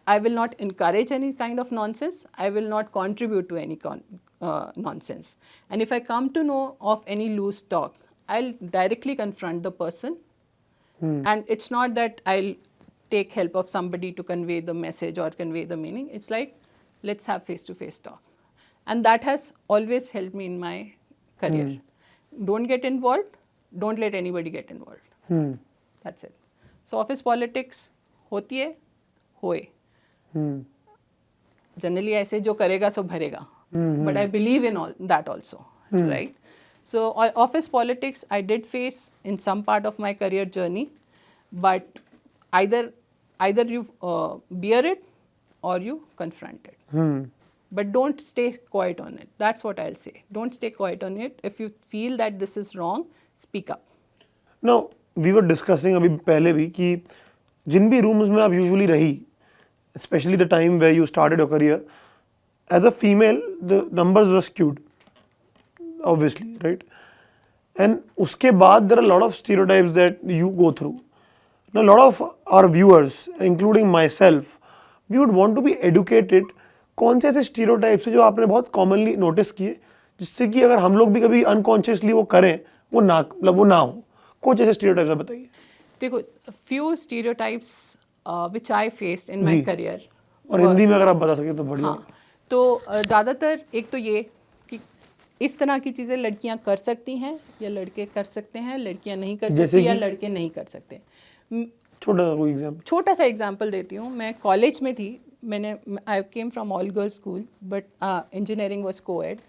S2: I will not encourage any kind of nonsense. I will not contribute to any nonsense. And if I come to know of any loose talk, I'll directly confront the person. And it's not that I'll take help of somebody to convey the message or convey the meaning. It's like, let's have face-to-face talk. And that has always helped me in my career. Don't get involved. Don't let anybody get involved. That's it. So office politics होती है, होए. Generally ऐसे जो करेगा सो भरेगा. But I believe in all that also, right? So office politics I did face in some part of my career journey, but either you bear it or you confront it. But don't stay quiet on it. That's what I'll say. Don't stay quiet on it. If you feel that this is wrong, speak up.
S1: Now, we were discussing अभी पहले भी कि जिन भी rooms में आप usually रही, especially the time where you started your career, as a female, the numbers were skewed, obviously, right? And उसके बाद there are a lot of stereotypes that you go through. Now, a lot of our viewers, including myself, we would want to be educated. कौन से ऐसे stereotypes हैं जो आपने बहुत commonly notice किए, जिससे कि अगर हम लोग भी कभी unconsciously वो करें, वो ना हो. कुछ ऐसे stereotypes आप बताइए.
S2: देखो, few stereotypes which I faced in my career.
S1: और हिंदी में अगर आप बता सकें तो बढ़िया.
S2: हाँ, तो ज़्यादातर एक तो ये कि इस तरह की चीज़ें लड़कियां कर सकती हैं या लड़के कर सकते हैं, लड़कियां नहीं कर सकती या लड़के नहीं कर सकते. छोटा सा एग्जाम्पल देती हूँ. मैं कॉलेज में थी, I came from all girls school, but engineering was coed.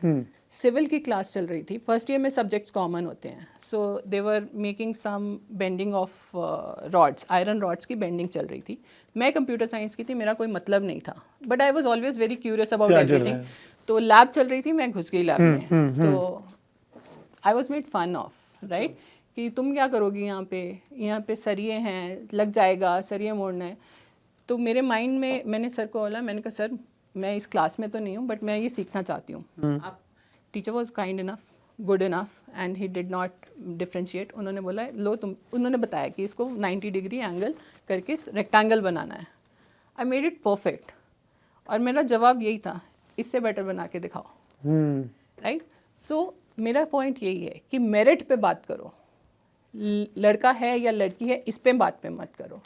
S2: Civil की क्लास चल रही थी. फर्स्ट ईयर में सब्जेक्ट्स कॉमन होते हैं. So they were making some bending of rods, iron rods की बेंडिंग चल रही थी. मैं कंप्यूटर साइंस की थी, मेरा कोई मतलब नहीं था, but I was always very curious about everything. तो लैब चल रही थी, मैं घुस गई लैब में. तो I was made fun of, right, कि तुम क्या करोगी यहाँ पे सरिये हैं, लग जाएगा, सरिये मोड़ना है। तो मेरे माइंड में मैंने सर को बोला, मैंने कहा सर मैं इस क्लास में तो नहीं हूँ बट मैं ये सीखना चाहती हूँ। आप teacher was kind enough, good enough and he did not differentiate. उन्होंने बोला लो तुम, उन्होंने बताया कि इसको 90 डिग्री एंगल करके रेक्टेंगल बनाना है। आई मेड इट परफेक्ट और मेरा जवाब यही था, इससे बेटर बना के दिखाओ। राइट। सो मेरा पॉइंट यही है कि मेरिट पे बात करो, लड़का है या लड़की है इस पे बात पे मत करो।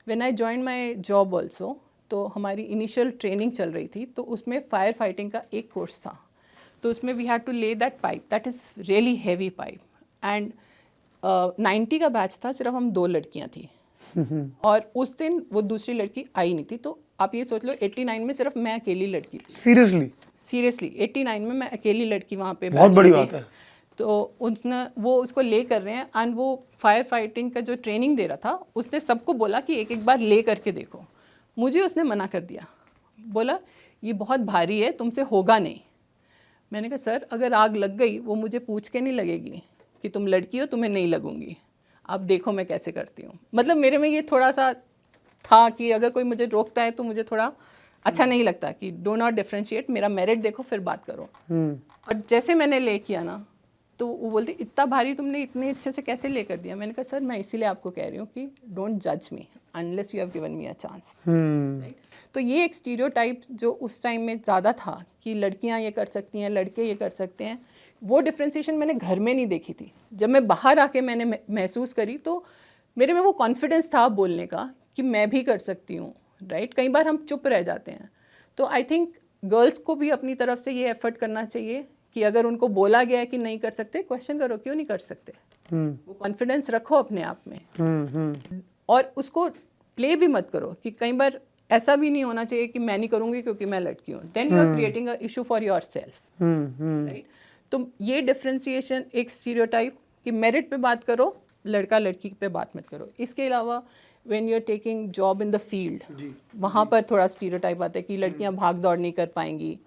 S2: When I join my job also, तो हमारी इनिशियल ट्रेनिंग चल रही थी, तो उसमें फायर फाइटिंग का एक कोर्स था। तो उसमें वी हैड टू ले that pipe, that is really heavy pipe and 90 का बैच था, सिर्फ हम 2 लड़कियां थी और उस दिन वो दूसरी लड़की आई नहीं थी। तो आप ये सोच लो 89 में सिर्फ मैं अकेली लड़की थी। सीरियसली 89 में मैं अकेली लड़की वहाँ पे
S1: बहुत बड़ी बात है।
S2: तो उसने वो उसको ले कर रहे हैं एंड वो फायर फाइटिंग का जो ट्रेनिंग दे रहा था उसने सबको बोला कि एक एक बार ले करके देखो। मुझे उसने मना कर दिया, बोला ये बहुत भारी है, तुमसे होगा नहीं। मैंने कहा सर अगर आग लग गई वो मुझे पूछ के नहीं लगेगी कि तुम लड़की हो, तुम्हें नहीं लगूंगी, आप देखो मैं कैसे करती हूँ। मतलब मेरे में ये थोड़ा सा था कि अगर कोई मुझे रोकता है तो मुझे थोड़ा अच्छा नहीं लगता कि डो नॉट डिफ्रेंशिएट, मेरा मेरिट देखो फिर बात करो। और जैसे मैंने ले किया ना, तो वो बोलते इतना भारी तुमने इतने अच्छे से कैसे ले कर दिया। मैंने कहा सर मैं इसीलिए आपको कह रही हूँ कि डोंट जज me unless you have given me a chance. तो ये एक स्टीरियोटाइप जो उस टाइम में ज़्यादा था कि लड़कियाँ ये कर सकती हैं, लड़के ये कर सकते हैं, वो डिफ्रेंसिएशन मैंने घर में नहीं देखी थी। जब मैं बाहर आके मैंने महसूस करी तो मेरे में वो कॉन्फिडेंस था बोलने का कि मैं भी कर सकती हूँ। राइट। कई बार हम चुप रह जाते हैं। तो आई थिंक गर्ल्स को भी अपनी तरफ से ये एफर्ट करना चाहिए कि अगर उनको बोला गया है कि नहीं कर सकते, क्वेश्चन करो क्यों नहीं कर सकते। वो कॉन्फिडेंस रखो अपने आप में और उसको प्ले भी मत करो कि कई बार ऐसा भी नहीं होना चाहिए कि मैं नहीं करूँगी क्योंकि मैं लड़की हूँ, then you are creating a issue for yourself. Right. तो ये डिफ्रेंसिएशन एक स्टीरियोटाइप कि मेरिट पे बात करो, लड़का लड़की पे बात मत करो। इसके अलावा when you are taking job in the field, वहाँ पर थोड़ा स्टीरियोटाइप आता है कि लड़कियाँ भाग दौड़ नहीं कर पाएंगी,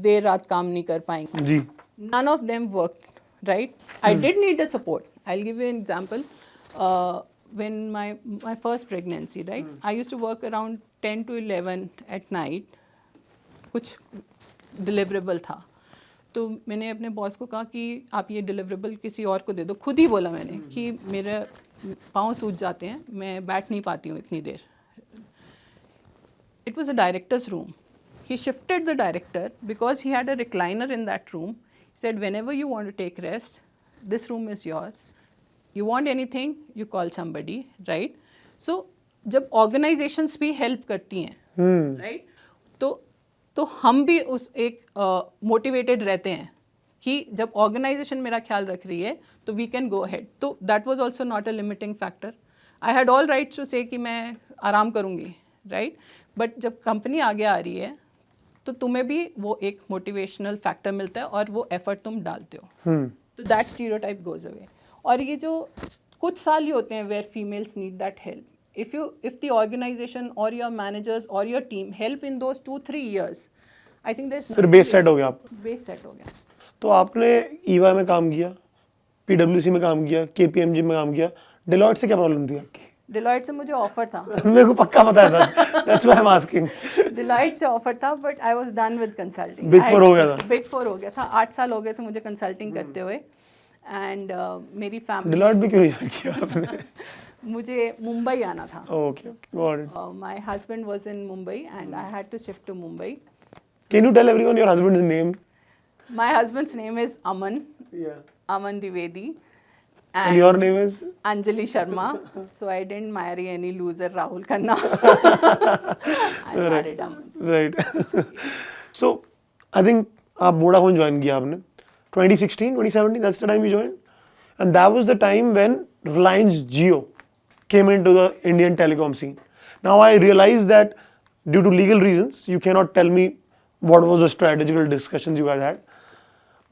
S2: देर रात काम नहीं कर पाएंगी। None of them work. Right. I did need a support. I will give you an example. when my first pregnancy, right, I used to work around 10 to 11 at night, कुछ डिलीवरेबल था। तो मैंने अपने बॉस को कहा कि आप ये डिलीवरेबल किसी और को दे दो। खुद ही बोला मैंने कि मेरे पाँव सूज जाते हैं, मैं बैठ नहीं पाती हूँ इतनी देर। It was a director's room. He shifted the director because he had a recliner in that room. He said, whenever you want to take rest, this room is yours. You want anything, you call somebody, right? So जब organizations भी help करती हैं, right? तो हम भी उस एक motivated रहते हैं कि जब organization मेरा ख्याल रख रही है तो we can go ahead. तो that was also not a limiting factor. I had all rights to say कि मैं आराम करूँगी, right? But जब company आगे आ रही है तो तुम्हें भी वो एक motivational factor मिलता है और वो effort तुम डालते हो। तो that stereotype goes away. और ये जो कुछ साल ही होते हैं where females need that help. If the organization or your managers or your team help in those 2-3 years, I think there's
S1: फिर बेस सेट हो गया आपका।
S2: बेस सेट हो गया।
S1: तो आपने ईवा में काम किया, PwC में काम किया, KPMG में काम किया, डिलॉयट से क्या प्रॉब्लम थी आपकी?
S2: डिलॉयट से मुझे ऑफर था।
S1: मेरे को पक्का पता था, that's why I'm asking.
S2: Deloitte से ऑफर था but I was done with consulting.
S1: Big Four हो गया था।
S2: Big Four हो गया था। 8 साल हो गए थे मुझे कंसल्टिंग करते हुए एंड मेरी फैमिली।
S1: डिलॉयट भी क्यों नहीं ज्वाइन किया आपने?
S2: मुझे मुंबई आना था।
S1: Okay, got it.
S2: My husband was in Mumbai and I had to shift to Mumbai.
S1: Can you tell everyone your husband's name?
S2: My husband's name is Aman.
S1: Yeah.
S2: Aman Dwivedi.
S1: And your name is?
S2: Anjali Sharma. So I didn't marry any loser Rahul Khanna. I married Aman.
S1: Right. So I think आप Vodafone join किया आपने 2016, 2017, that's the time you joined, and that was the time when Reliance Jio came into the Indian telecom scene. Now I realize that due to legal reasons, you cannot tell me what was the strategical discussions you guys had,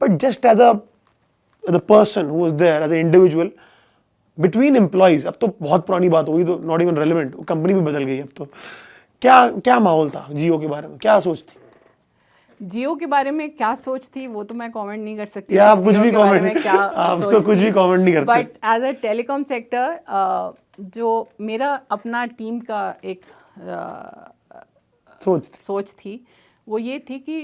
S1: but just as the person who was there, as an individual, between employees, अब तो बहुत पुरानी बात होगी, तो not even relevant, company भी बदल गई अब तो। क्या माहौल था जियो के बारे में, क्या सोच थी?
S2: जियो के बारे में क्या सोच थी वो तो मैं कमेंट नहीं कर सकती
S1: या
S2: कि
S1: आप कुछ
S2: जियो
S1: भी
S2: के बारे में
S1: कमेंट
S2: क्या
S1: आप
S2: सोच
S1: तो कुछ
S2: थी।
S1: भी कमेंट नहीं करते।
S2: But as a telecom sector जो मेरा अपना टीम का एक सोच थी वो ये थी कि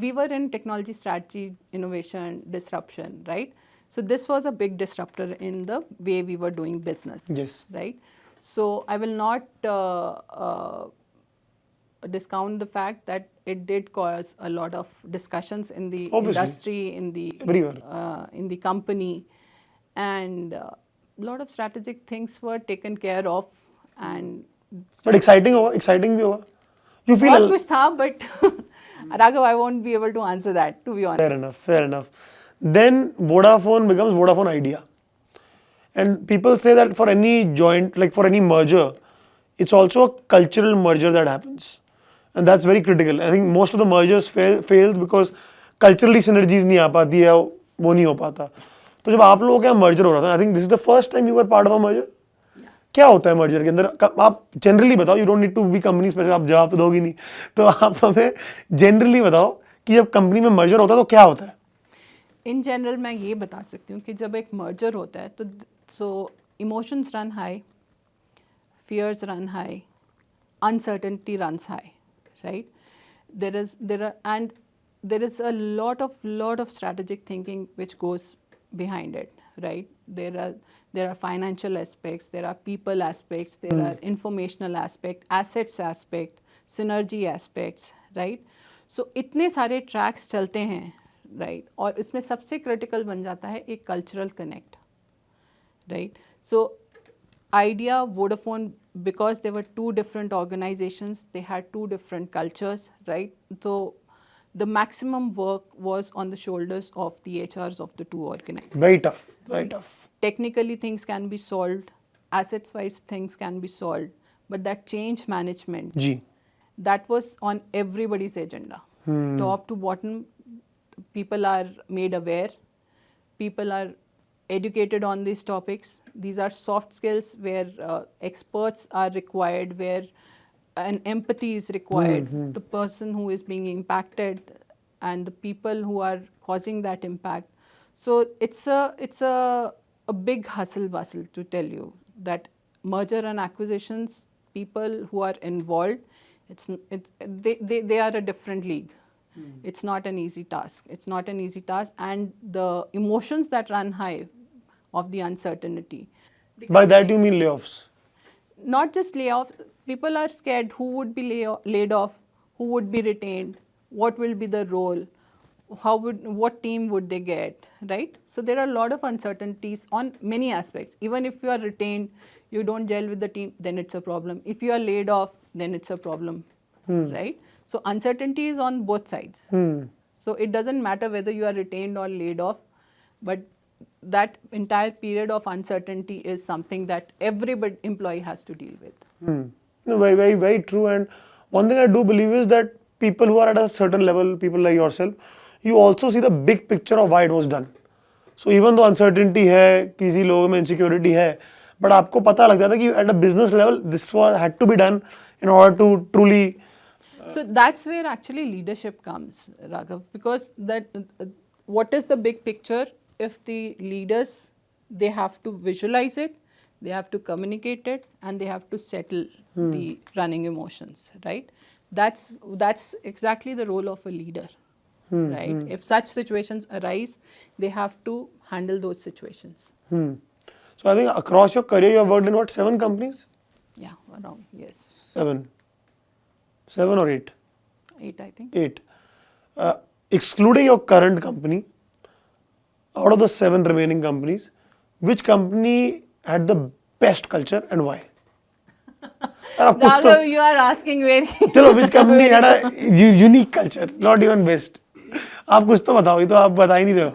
S2: we were in technology strategy innovation disruption, right? So this was a big disruptor in the way we were doing business.
S1: Yes.
S2: Right. So I will not discount the fact that it did cause a lot of discussions in the
S1: Obviously.
S2: industry,
S1: Everywhere.
S2: in the company, and a lot of strategic things were taken care of. And
S1: but exciting भी होगा, you feel.
S2: बहुत कुछ था, but Raghav, I won't be able to answer that, to be honest.
S1: Fair enough. Then Vodafone becomes Vodafone Idea. And people say that for any joint, like for any merger, it's also a cultural merger that happens. And that's very critical. I think most of the mergers fails because culturally synergies नहीं आ पाती है, वो नहीं हो पाता. तो जब आप लोगों का merger हो रहा था, I think this is the first time you were part of a merger. क्या होता है मर्जर के अंदर, आप जनरली बताओ, you don't need to be company specific, आप जवाब तो दोगी नहीं, तो आप हमें जनरली बताओ कि जब कंपनी में मर्जर होता है तो क्या होता है।
S2: इन जनरल मैं ये बता सकती हूँ कि जब एक मर्जर होता है तो so emotions run high, fears run high, uncertainty runs high, right? there is a lot of strategic thinking which goes behind it, right? There are financial aspects, there are people aspects, there are informational aspect, assets aspect, synergy aspects, right? So इतने सारे tracks चलते हैं, right? और इसमें सबसे critical बन जाता है एक cultural connect, right? So Idea, Vodafone, because they were two different organizations, they had two different cultures, right? So the maximum work was on the shoulders of the HRs of the two organizations.
S1: Very tough.
S2: Technically things can be solved, assets wise things can be solved, but that change management, that was on everybody's agenda. Top to bottom, people are made aware, people are educated on these topics. These are soft skills where experts are required, where an empathy is required. The person who is being impacted and the people who are causing that impact. So it's a big hustle bustle, to tell you that merger and acquisitions, people who are involved, they are a different league. It's not an easy task. And the emotions that run high of the uncertainty.
S1: By that you mean layoffs?
S2: Not just layoffs. People are scared who would be laid off, who would be retained, what will be the role, what team would they get, right? So there are a lot of uncertainties on many aspects. Even if you are retained, you don't gel with the team, then it's a problem. If you are laid off, then it's a problem, right? So uncertainty is on both sides. So it doesn't matter whether you are retained or laid off, but that entire period of uncertainty is something that every employee has to deal with.
S1: No, very true. And one thing I do believe is that people who are at a certain level, people like yourself, you also see the big picture of why it was done. So even though uncertainty है, किसी लोगों में insecurity है, but आपको पता लग जाता है कि at a business level this had to be done in order to truly.
S2: So that's where actually leadership comes, Raghav, because what is the big picture? If the leaders, they have to visualize it, they have to communicate it, and they have to settle the running emotions, right? That's exactly the role of a leader, right? If such situations arise, they have to handle those situations.
S1: So I think across your career, you have worked in what, 7 companies?
S2: Yeah, around, yes.
S1: 7 or 8?
S2: 8, I think.
S1: 8. Excluding your current company, out of the 7 remaining companies, which company had the best culture and why?
S2: Raghav, you are asking very.
S1: चलो, which company had a unique culture, not even best. आप कुछ तो बताओ, ये तो आप बता ही नहीं रहे हो.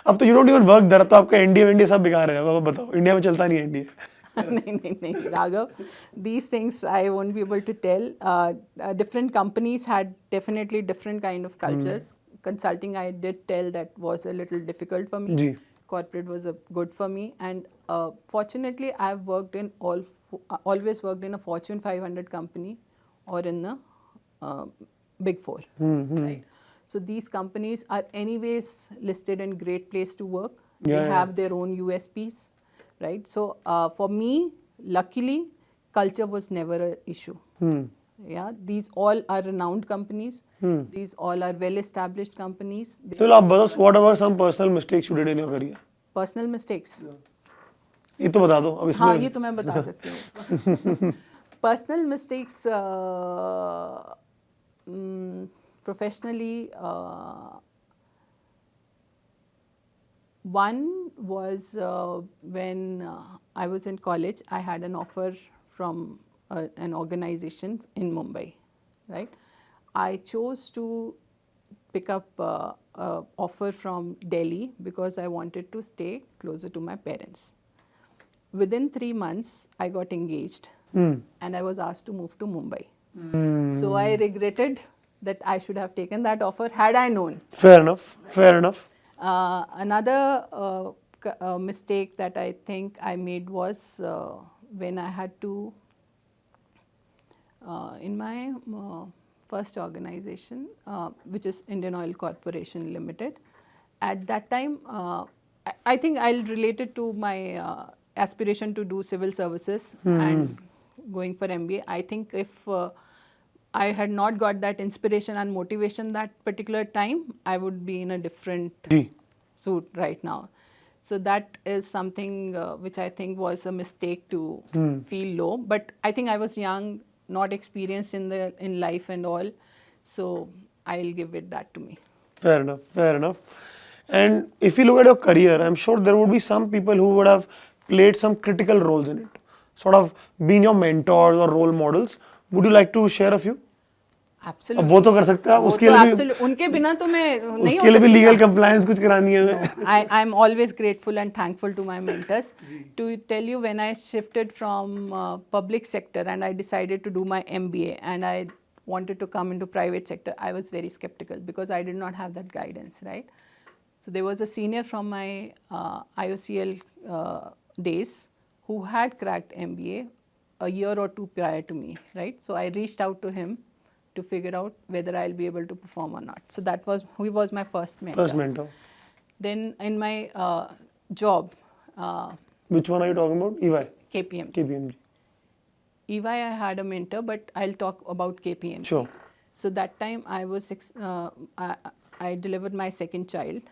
S1: अब तो you don't even work there, तो आपका इंडिया सब बेकार है. अब बताओ, इंडिया में चलता नहीं है इंडिया.
S2: नहीं, Raghav. These things I won't be able to tell. Different companies had definitely different kind of cultures. Consulting, I did tell that was a little difficult for me. Corporate was good for me, and fortunately, I've worked in always worked in a Fortune 500 company or in a Big Four, right? So these companies are anyways listed in great place to work. They
S1: Yeah, yeah.
S2: have their own USPs, right? So for me, luckily, culture was never an issue. Yeah, these all are renowned companies. These all are well-established companies. They
S1: तो आप बताओ, what are some personal mistakes you did in your career?
S2: personal mistakes.
S1: ये तो बता दो अब इसमें.
S2: हाँ, ये तो मैं बता सकती हूँ. Personal mistakes professionally. One was when I was in college, I had an offer from an organization in Mumbai, right? I chose to pick up a offer from Delhi because I wanted to stay closer to my parents. Within 3 months, I got engaged and I was asked to move to Mumbai. So I regretted that I should have taken that offer had I known.
S1: Fair enough. Fair enough.
S2: Another mistake that I think I made was when I had to, in my first organization, which is Indian Oil Corporation Limited, at that time, I think I'll relate it to my aspiration to do civil services and going for MBA. I think if I had not got that inspiration and motivation that particular time, I would be in a different
S1: ji.
S2: suit right now. So that is something which I think was a mistake to feel low. But I think I was young, not experienced in life and all. So I'll give it that to me.
S1: Fair enough. Fair enough. And if you look at your career, I'm sure there would be some people who would have played some critical roles in it, sort of being your mentors or role models. Would you like to share a few? अब
S2: Absolutely.
S1: वो तो कर सकते हैं आप,
S2: वो
S1: उसके
S2: तो
S1: लिए भी
S2: absolute- उनके बिना तो मैं नहीं हो
S1: उसके लिए भी
S2: सकती
S1: लीगल
S2: ना.
S1: कंप्लायंस कुछ करानी है हमें.
S2: I'm always grateful and thankful to my mentors. To tell you, when I shifted from public sector and I decided to do my MBA and I wanted to come into private sector, I was very skeptical because I did not have that guidance, right? So there was a senior from my IOCL days who had cracked MBA a year or two prior to me, right? So I reached out to him to figure out whether I'll be able to perform or not. So that was, he was my first mentor.
S1: First mentor.
S2: Then in my job,
S1: Which one are you talking about? EY.
S2: KPMG.
S1: KPMG.
S2: EY, I had a mentor, but I'll talk about KPMG.
S1: Sure.
S2: So that time I was I delivered my second child.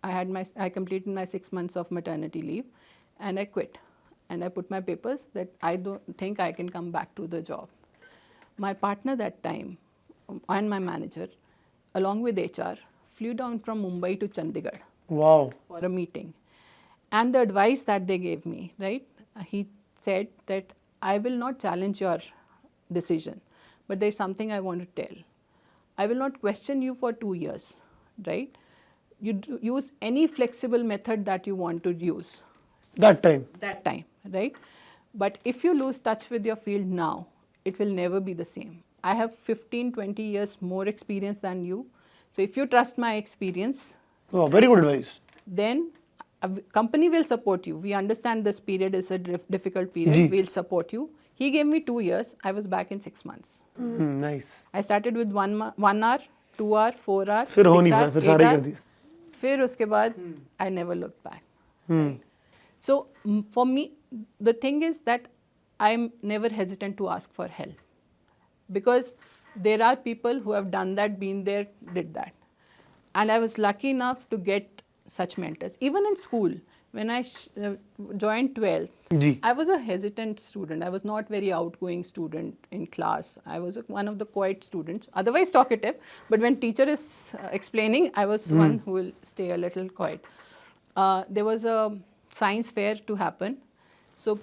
S2: I completed my 6 months of maternity leave, and I quit. And I put my papers that I don't think I can come back to the job. My partner that time and my manager, along with HR, flew down from Mumbai to Chandigarh
S1: Wow.
S2: for a meeting. And the advice that they gave me, right? He said that I will not challenge your decision, but there's something I want to tell. I will not question you for 2 years, right? You use any flexible method that you want to use
S1: That time.
S2: that time, right? But if you lose touch with your field now, it will never be the same. I have 15, 20 years more experience than you. So if you trust my experience,
S1: Oh, very good advice.
S2: then a company will support you. We understand this period is a difficult period.
S1: Ji.
S2: We'll support you. He gave me 2 years. I was back in 6 months.
S1: Nice.
S2: I started with 1 hour, 2 hour, 4 hour,
S1: फिर हो
S2: 6
S1: नहीं
S2: hour,
S1: पाया, फिर
S2: 8
S1: सारे कर
S2: hour.
S1: दिए.
S2: फिर उसके बाद I never looked back. Right? So for me, the thing is that I'm never hesitant to ask for help, because there are people who have done that, been there, did that. And I was lucky enough to get such mentors. Even in school, when I joined 12th,
S1: ji.
S2: I was a hesitant student. I was not very outgoing student in class. I was one of the quiet students, otherwise talkative. But when teacher is explaining, I was one who will stay a little quiet. There was a science fair to happen. So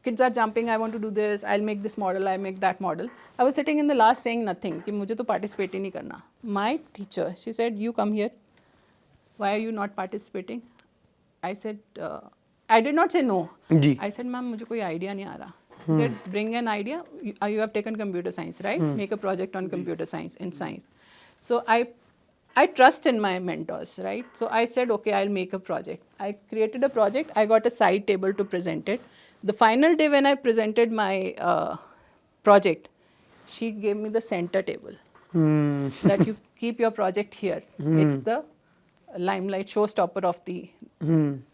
S2: kids are jumping, I want to do this, I'll make this model, I'll make that model. I was sitting in the last saying nothing, कि मुझे तो participate ही नहीं करना. My teacher, she said, you come here. Why are you not participating? I said, I did not say no.
S1: Ji.
S2: I said, ma'am, मुझे कोई idea नहीं आ रहा. She said, bring an idea. You have taken computer science, right? Make a project on computer science, in science. So I trust in my mentors, right? So I said, okay, I'll make a project. I created a project. I got a side table to present it. The final day when I presented my project, she gave me the center table. that you keep your project here. It's the limelight showstopper of the.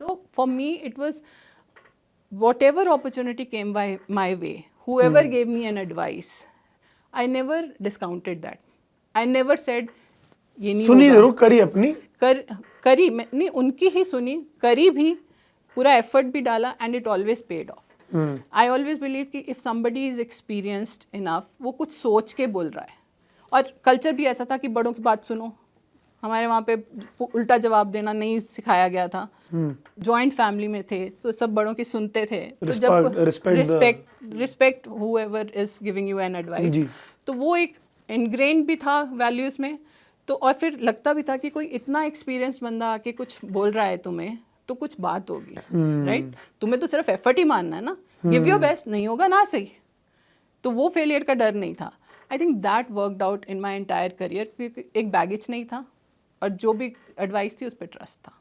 S2: So for me, it was whatever opportunity came by my way, whoever gave me an advice, I never discounted that. I never said ये नहीं
S1: सुनी
S2: होगा।
S1: जरूर, करी अपनी,
S2: करी मैं नहीं, उनकी ही सुनी, करी भी, पूरा एफर्ट भी डाला, and it always paid off. I always believe कि if somebody is experienced enough, वो कुछ सोच के बोल रहा है। और कल्चर भी ऐसा था कि बड़ों की बात सुनो, हमारे वहाँ पे उल्टा जवाब देना नहीं सिखाया गया था। जॉइंट फैमिली में थे तो सब बड़ों की सुनते थे, तो जब respect whoever is giving you an advice, तो वो एक इनग्रेन्ड भी था वैल्यूज में। तो और फिर लगता भी था कि कोई इतना एक्सपीरियंस बंदा आके कुछ बोल रहा है तुम्हें, तो कुछ बात होगी, राइट? तुम्हें तो सिर्फ एफर्ट ही मानना है ना, गिव योर बेस्ट, नहीं होगा ना सही, तो वो फेलियर का डर नहीं था। आई think that worked out in my entire career, क्योंकि एक बैगेज नहीं था और जो भी एडवाइस थी उस पर ट्रस्ट था।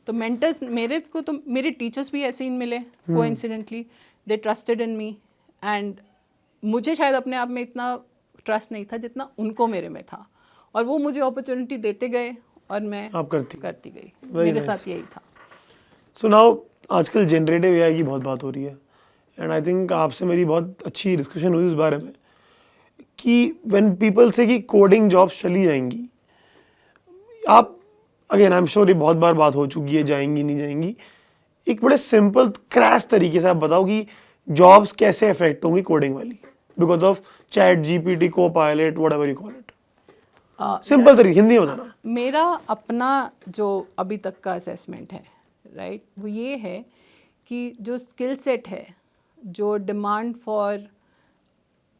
S2: तो मेंटर्स मेरे को, तो मेरे टीचर्स भी ऐसे ही मिले coincidentally, they trusted in me, and मुझे शायद अपने आप में इतना ट्रस्ट नहीं था जितना उनको मेरे में था, और वो मुझे अपॉर्चुनिटी देते गए और मैं
S1: आप
S2: करती गई। मेरे साथ यही था।
S1: सो नाउ आजकल जनरेटिव एआई की बहुत बात हो रही है, एंड आई थिंक आपसे मेरी बहुत अच्छी डिस्कशन हुई उस बारे में कि व्हेन पीपल से कि कोडिंग जॉब्स चली जाएंगी, आप अगेन आई एम श्योर ये बहुत बार बात हो चुकी है, जाएंगी नहीं जाएंगी, एक बड़े सिंपल क्रैश तरीके से आप बताओ कि जॉब्स कैसे अफेक्ट होंगी कोडिंग वाली because of chat GPT, Copilot, whatever you call it. Simple तरीके हिंदी में बताना।
S2: मेरा अपना जो अभी तक का असेसमेंट है, राइट, वो ये है कि जो स्किल सेट है, जो demand for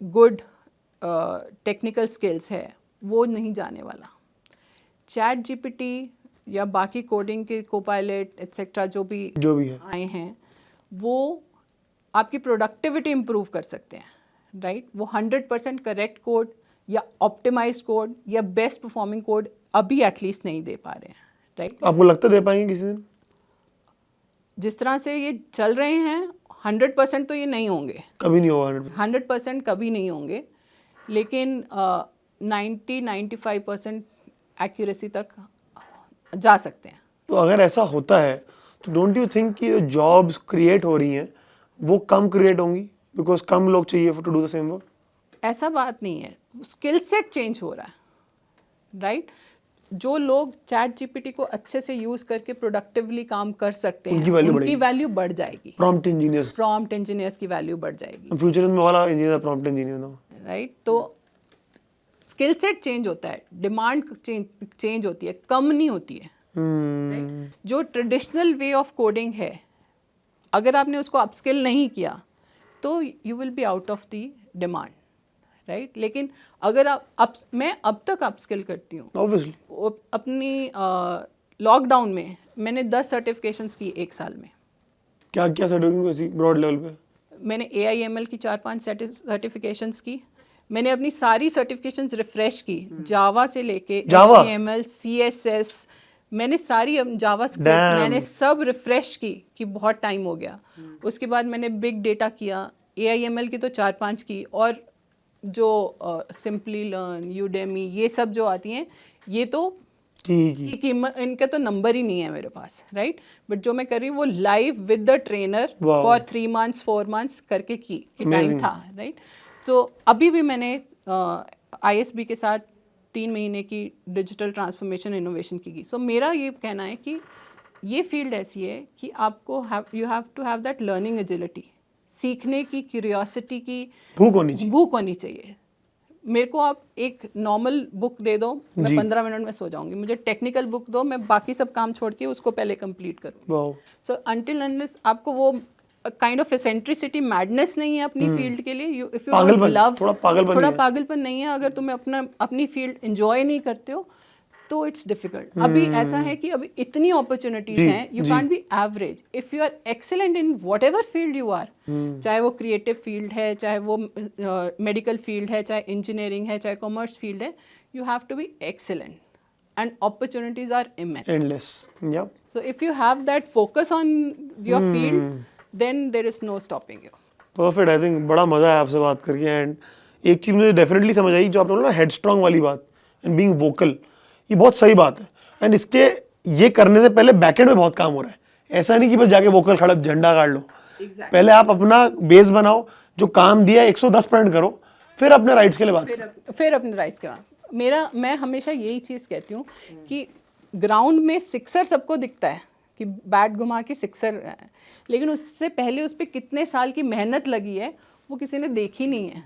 S2: good technical skills है, वो नहीं जाने वाला। चैट जीपीटी या बाकी कोडिंग के कोपायलट एटसेट्रा जो भी है आए हैं, वो आपकी प्रोडक्टिविटी इम्प्रूव कर सकते हैं, राइट? वो 100% करेक्ट कोड या ऑप्टिमाइज्ड कोड या बेस्ट परफॉर्मिंग कोड अभी एटलीस्ट नहीं दे पा रहे हैं, राइट?
S1: आपको लगता दे पाएंगे किसी दिन?
S2: जिस तरह से ये चल रहे हैं 100% तो ये नहीं होंगे,
S1: कभी नहीं होगा
S2: 100% कभी नहीं होंगे, लेकिन 90-95% एक्यूरेसी तक जा सकते हैं।
S1: तो अगर ऐसा होता है तो डोंट यू थिंक कि जो जॉब्स क्रिएट हो रही हैं वो कम क्रिएट होंगी बिकॉज कम लोग चाहिए to do the same work?
S2: ऐसा बात नहीं है, स्किल सेट चेंज हो रहा है, राइट? जो लोग चैट जीपीटी को अच्छे से यूज करके प्रोडक्टिवली काम कर सकते हैं, उनकी वैल्यू बढ़ जाएगी।
S1: प्रॉम्प्ट इंजीनियर्स
S2: की वैल्यू बढ़ जाएगी।
S1: फ्यूचर में वाला इंजीनियर प्रॉम्प्ट इंजीनियर ना,
S2: राइट? तो स्किल सेट चेंज होता है, डिमांड चेंज होती है, कम नहीं होती है। right? जो ट्रेडिशनल वे ऑफ कोडिंग है, अगर आपने उसको अपस्किल नहीं किया तो you will be out of the demand, right? लेकिन अगर मैं अब तक अपस्किल करती हूँ,
S1: ऑब्वियसली
S2: अपनी लॉकडाउन में मैंने 10 सर्टिफिकेशंस की एक साल में।
S1: क्या क्या सर्टिफिकेशन ब्रॉड लेवल पे?
S2: मैंने AIML की 4-5 सर्टिफिकेशंस की। मैंने अपनी सारी सर्टिफिकेशंस रिफ्रेश की, जावा से लेके HTML, CSS, मैंने सारी जावास्क्रिप्ट मैंने सब रिफ्रेश की कि बहुत टाइम हो गया। उसके बाद मैंने बिग डेटा किया, AIML की तो 4-5 की, और जो सिंपली लर्न, यूडेमी, ये सब जो आती हैं, ये तो इनका तो नंबर ही नहीं है मेरे पास, राइट? बट जो मैं कर रही हूँ वो live with the trainer for 3 months 4 months करके की टाइम था, राइट? तो अभी भी मैंने ISB के साथ 3 महीने की डिजिटल ट्रांसफॉर्मेशन इनोवेशन की। सो मेरा ये कहना है कि ये फील्ड ऐसी है कि आपको you have to have that learning agility, सीखने की क्यूरियोसिटी की भूख होनी चाहिए। मेरे को आप एक नॉर्मल बुक दे दो, मैं 15 मिनट में सो जाऊंगी। मुझे टेक्निकल बुक दो, मैं बाकी सब काम छोड़ के उसको पहले कंप्लीट करूँ। सो अंटिल अनलेस आपको वो काइंड ऑफ एसेंट्रिसिटी, मैडनेस नहीं है अपनी फील्ड के लिए, इफ यू डोंट लव, थोड़ा पागलपन नहीं है, अगर तुम्हें अपनी फील्ड एंजॉय नहीं करते हो तो इट्स डिफिकल्ट। अभी ऐसा है कि अभी इतनी अपॉर्चुनिटीज हैं, you can't be average. If you are excellent in whatever field you are, चाहे वो क्रिएटिव फील्ड है, चाहे वो मेडिकल फील्ड है, चाहे इंजीनियरिंग है, चाहे कॉमर्स फील्ड है, you have to be excellent and opportunities are immense,
S1: endless. Yep.
S2: So if you have that focus on your field, then there is no stopping you.
S1: Perfect. I think बड़ा मज़ा है आपसे बात करके, and एक चीज़ मुझे definitely समझ आई, जो आपने बोला ना हेड स्ट्रॉन्ग वाली बात एंड बीइंग वोकल, ये बहुत सही बात है। एंड इसके ये करने से पहले बैकएंड में बहुत काम हो रहा है। ऐसा नहीं कि बस जाके वोकल खड़ा झंडा गाड़ लो। पहले आप अपना बेस बनाओ, जो काम दिया 110% करो, फिर अपने राइट्स के लिए बात करो।
S2: फिर अपने राइट्स के बाद मैं हमेशा यही चीज़ कहती हूँ कि ग्राउंड में सिक्सर सबको दिखता है कि बैट घुमा के सिक्सर है, लेकिन उससे पहले उस पर कितने साल की मेहनत लगी है वो किसी ने देखी नहीं है।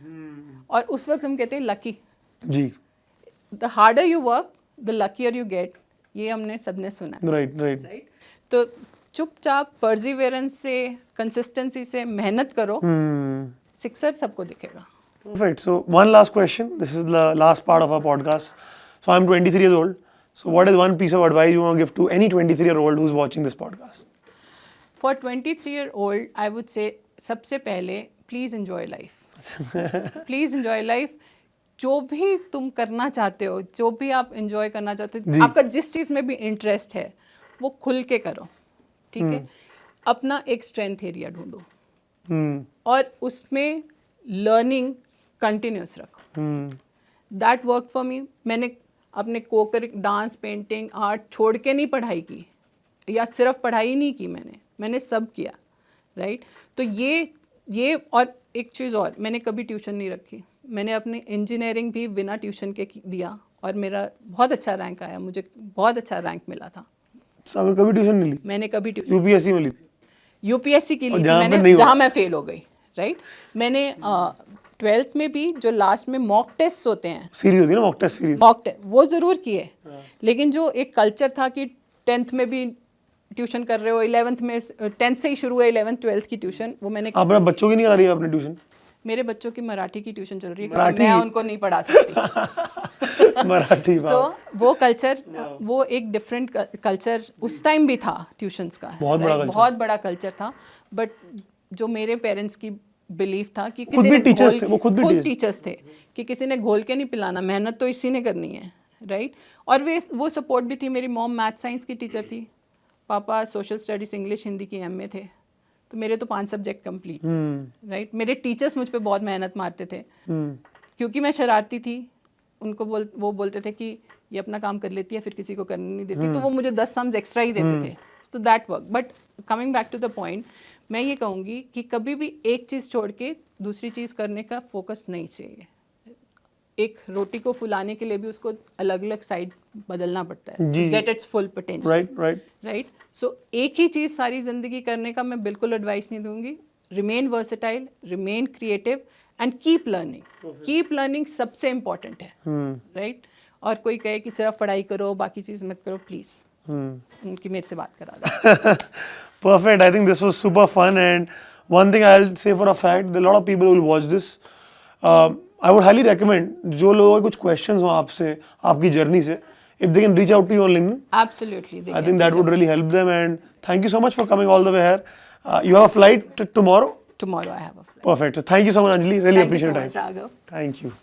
S2: और उस वक्त हम कहते हैं लकी।
S1: जी,
S2: the harder you work the luckier you get, ये हमने सबने सुना है।
S1: राइट।
S2: तो चुपचाप परसिवियरेंस से, कंसिस्टेंसी से मेहनत करो, सिक्सर सबको दिखेगा।
S1: Perfect. So one last question. This is the last part of our podcast. So I'm 23 years old. So what is one piece of advice you want to give to any 23-year-old who's watching this podcast?
S2: For 23-year-old, I would say सबसे पहले please enjoy life. Please enjoy life. जो भी तुम करना चाहते हो, जो भी आप एंजॉय करना चाहते हो, आपका जिस चीज़ में भी इंटरेस्ट है वो खुल के करो, ठीक है। अपना एक स्ट्रेंथ एरिया ढूंढो और उसमें लर्निंग कंटिन्यूस रखो। That work for me. मैंने अपने कोकर डांस, पेंटिंग, आर्ट छोड़ के नहीं पढ़ाई की, या सिर्फ पढ़ाई नहीं की, मैंने सब किया, राइट। तो ये और एक चीज़ और, मैंने कभी ट्यूशन नहीं रखी। मैंने अपनी इंजीनियरिंग भी बिना ट्यूशन के दिया और मेरा बहुत अच्छा रैंक आया, मुझे बहुत अच्छा रैंक मिला था।
S1: आपने कभी ट्यूशन नहीं ली?
S2: मैंने कभी
S1: यूपीएससी में ली थी?
S2: यूपीएससी की ली थी मैंने, जहाँ मैं फेल हो गई, राइट। मैंने 12th में भी जो लास्ट में मॉक टेस्ट होते हैं,
S1: सीरीज होती है ना, mock test series,
S2: mock test वो ज़रूर किए। लेकिन जो एक कल्चर था कि 10th में भी ट्यूशन कर रहे हो, 11th में 10th से ही शुरू है 11th 12th की ट्यूशन, वो मैंने।
S1: आप बच्चों की नहीं करा रही है आपने ट्यूशन?
S2: मेरे बच्चों की मराठी की ट्यूशन चल रही है, क्योंकि मैं उनको नहीं पढ़ा सकती।
S1: मराठी।
S2: तो वो कल्चर, वो एक डिफरेंट कल्चर उस टाइम भी था ट्यूशंस का, बहुत बड़ा कल्चर था। बट जो मेरे पेरेंट्स की बिलीफ था कि किसी ने खुद टीचर्स थे कि किसी ने घोल के नहीं पिलाना, मेहनत तो इसी ने करनी है, राइट। और वो सपोर्ट भी थी। मेरी मॉम मैथ साइंस की टीचर थी, पापा सोशल स्टडीज़ इंग्लिश हिंदी की एमए थे, तो मेरे तो 5 सब्जेक्ट कंप्लीट, राइट। मेरे टीचर्स मुझ पे बहुत मेहनत मारते थे क्योंकि मैं शरारती थी। उनको वो बोलते थे कि ये अपना काम कर लेती है, फिर किसी को करने नहीं देती, तो वो मुझे 10 सम्स एक्स्ट्रा ही देते थे। तो that work. But coming back to the point, मैं ये कहूँगी कि कभी भी एक चीज़ छोड़ के दूसरी चीज़ करने का फोकस नहीं चाहिए। एक रोटी को फुलाने के लिए भी उसको अलग अलग साइड बदलना पड़ता है, get its full potential, right. So एक ही चीज़ सारी ज़िंदगी करने का मैं बिल्कुल एडवाइस नहीं दूंगी। Remain versatile, remain creative and keep learning. Keep learning सबसे इम्पॉर्टेंट है, राइट। और कोई कहे कि सिर्फ पढ़ाई करो, बाकी चीज़ मत करो, प्लीज़ उनकी मेरे से बात करा दो।
S1: Perfect. I think this was super fun, and one thing I'll say for a fact, there are a lot of people who will watch this. I would highly recommend जो लोगों के कुछ questions हो आपसे, आपकी journey से, if they can reach out to you on LinkedIn.
S2: Absolutely.
S1: I think that would really help them, and thank you so much for coming all the way here. You have a flight tomorrow?
S2: Tomorrow I have a flight.
S1: Perfect. So thank you so much, Anjali. Really
S2: Thank you
S1: appreciate
S2: so
S1: it.
S2: much, Raghav.
S1: Thank you.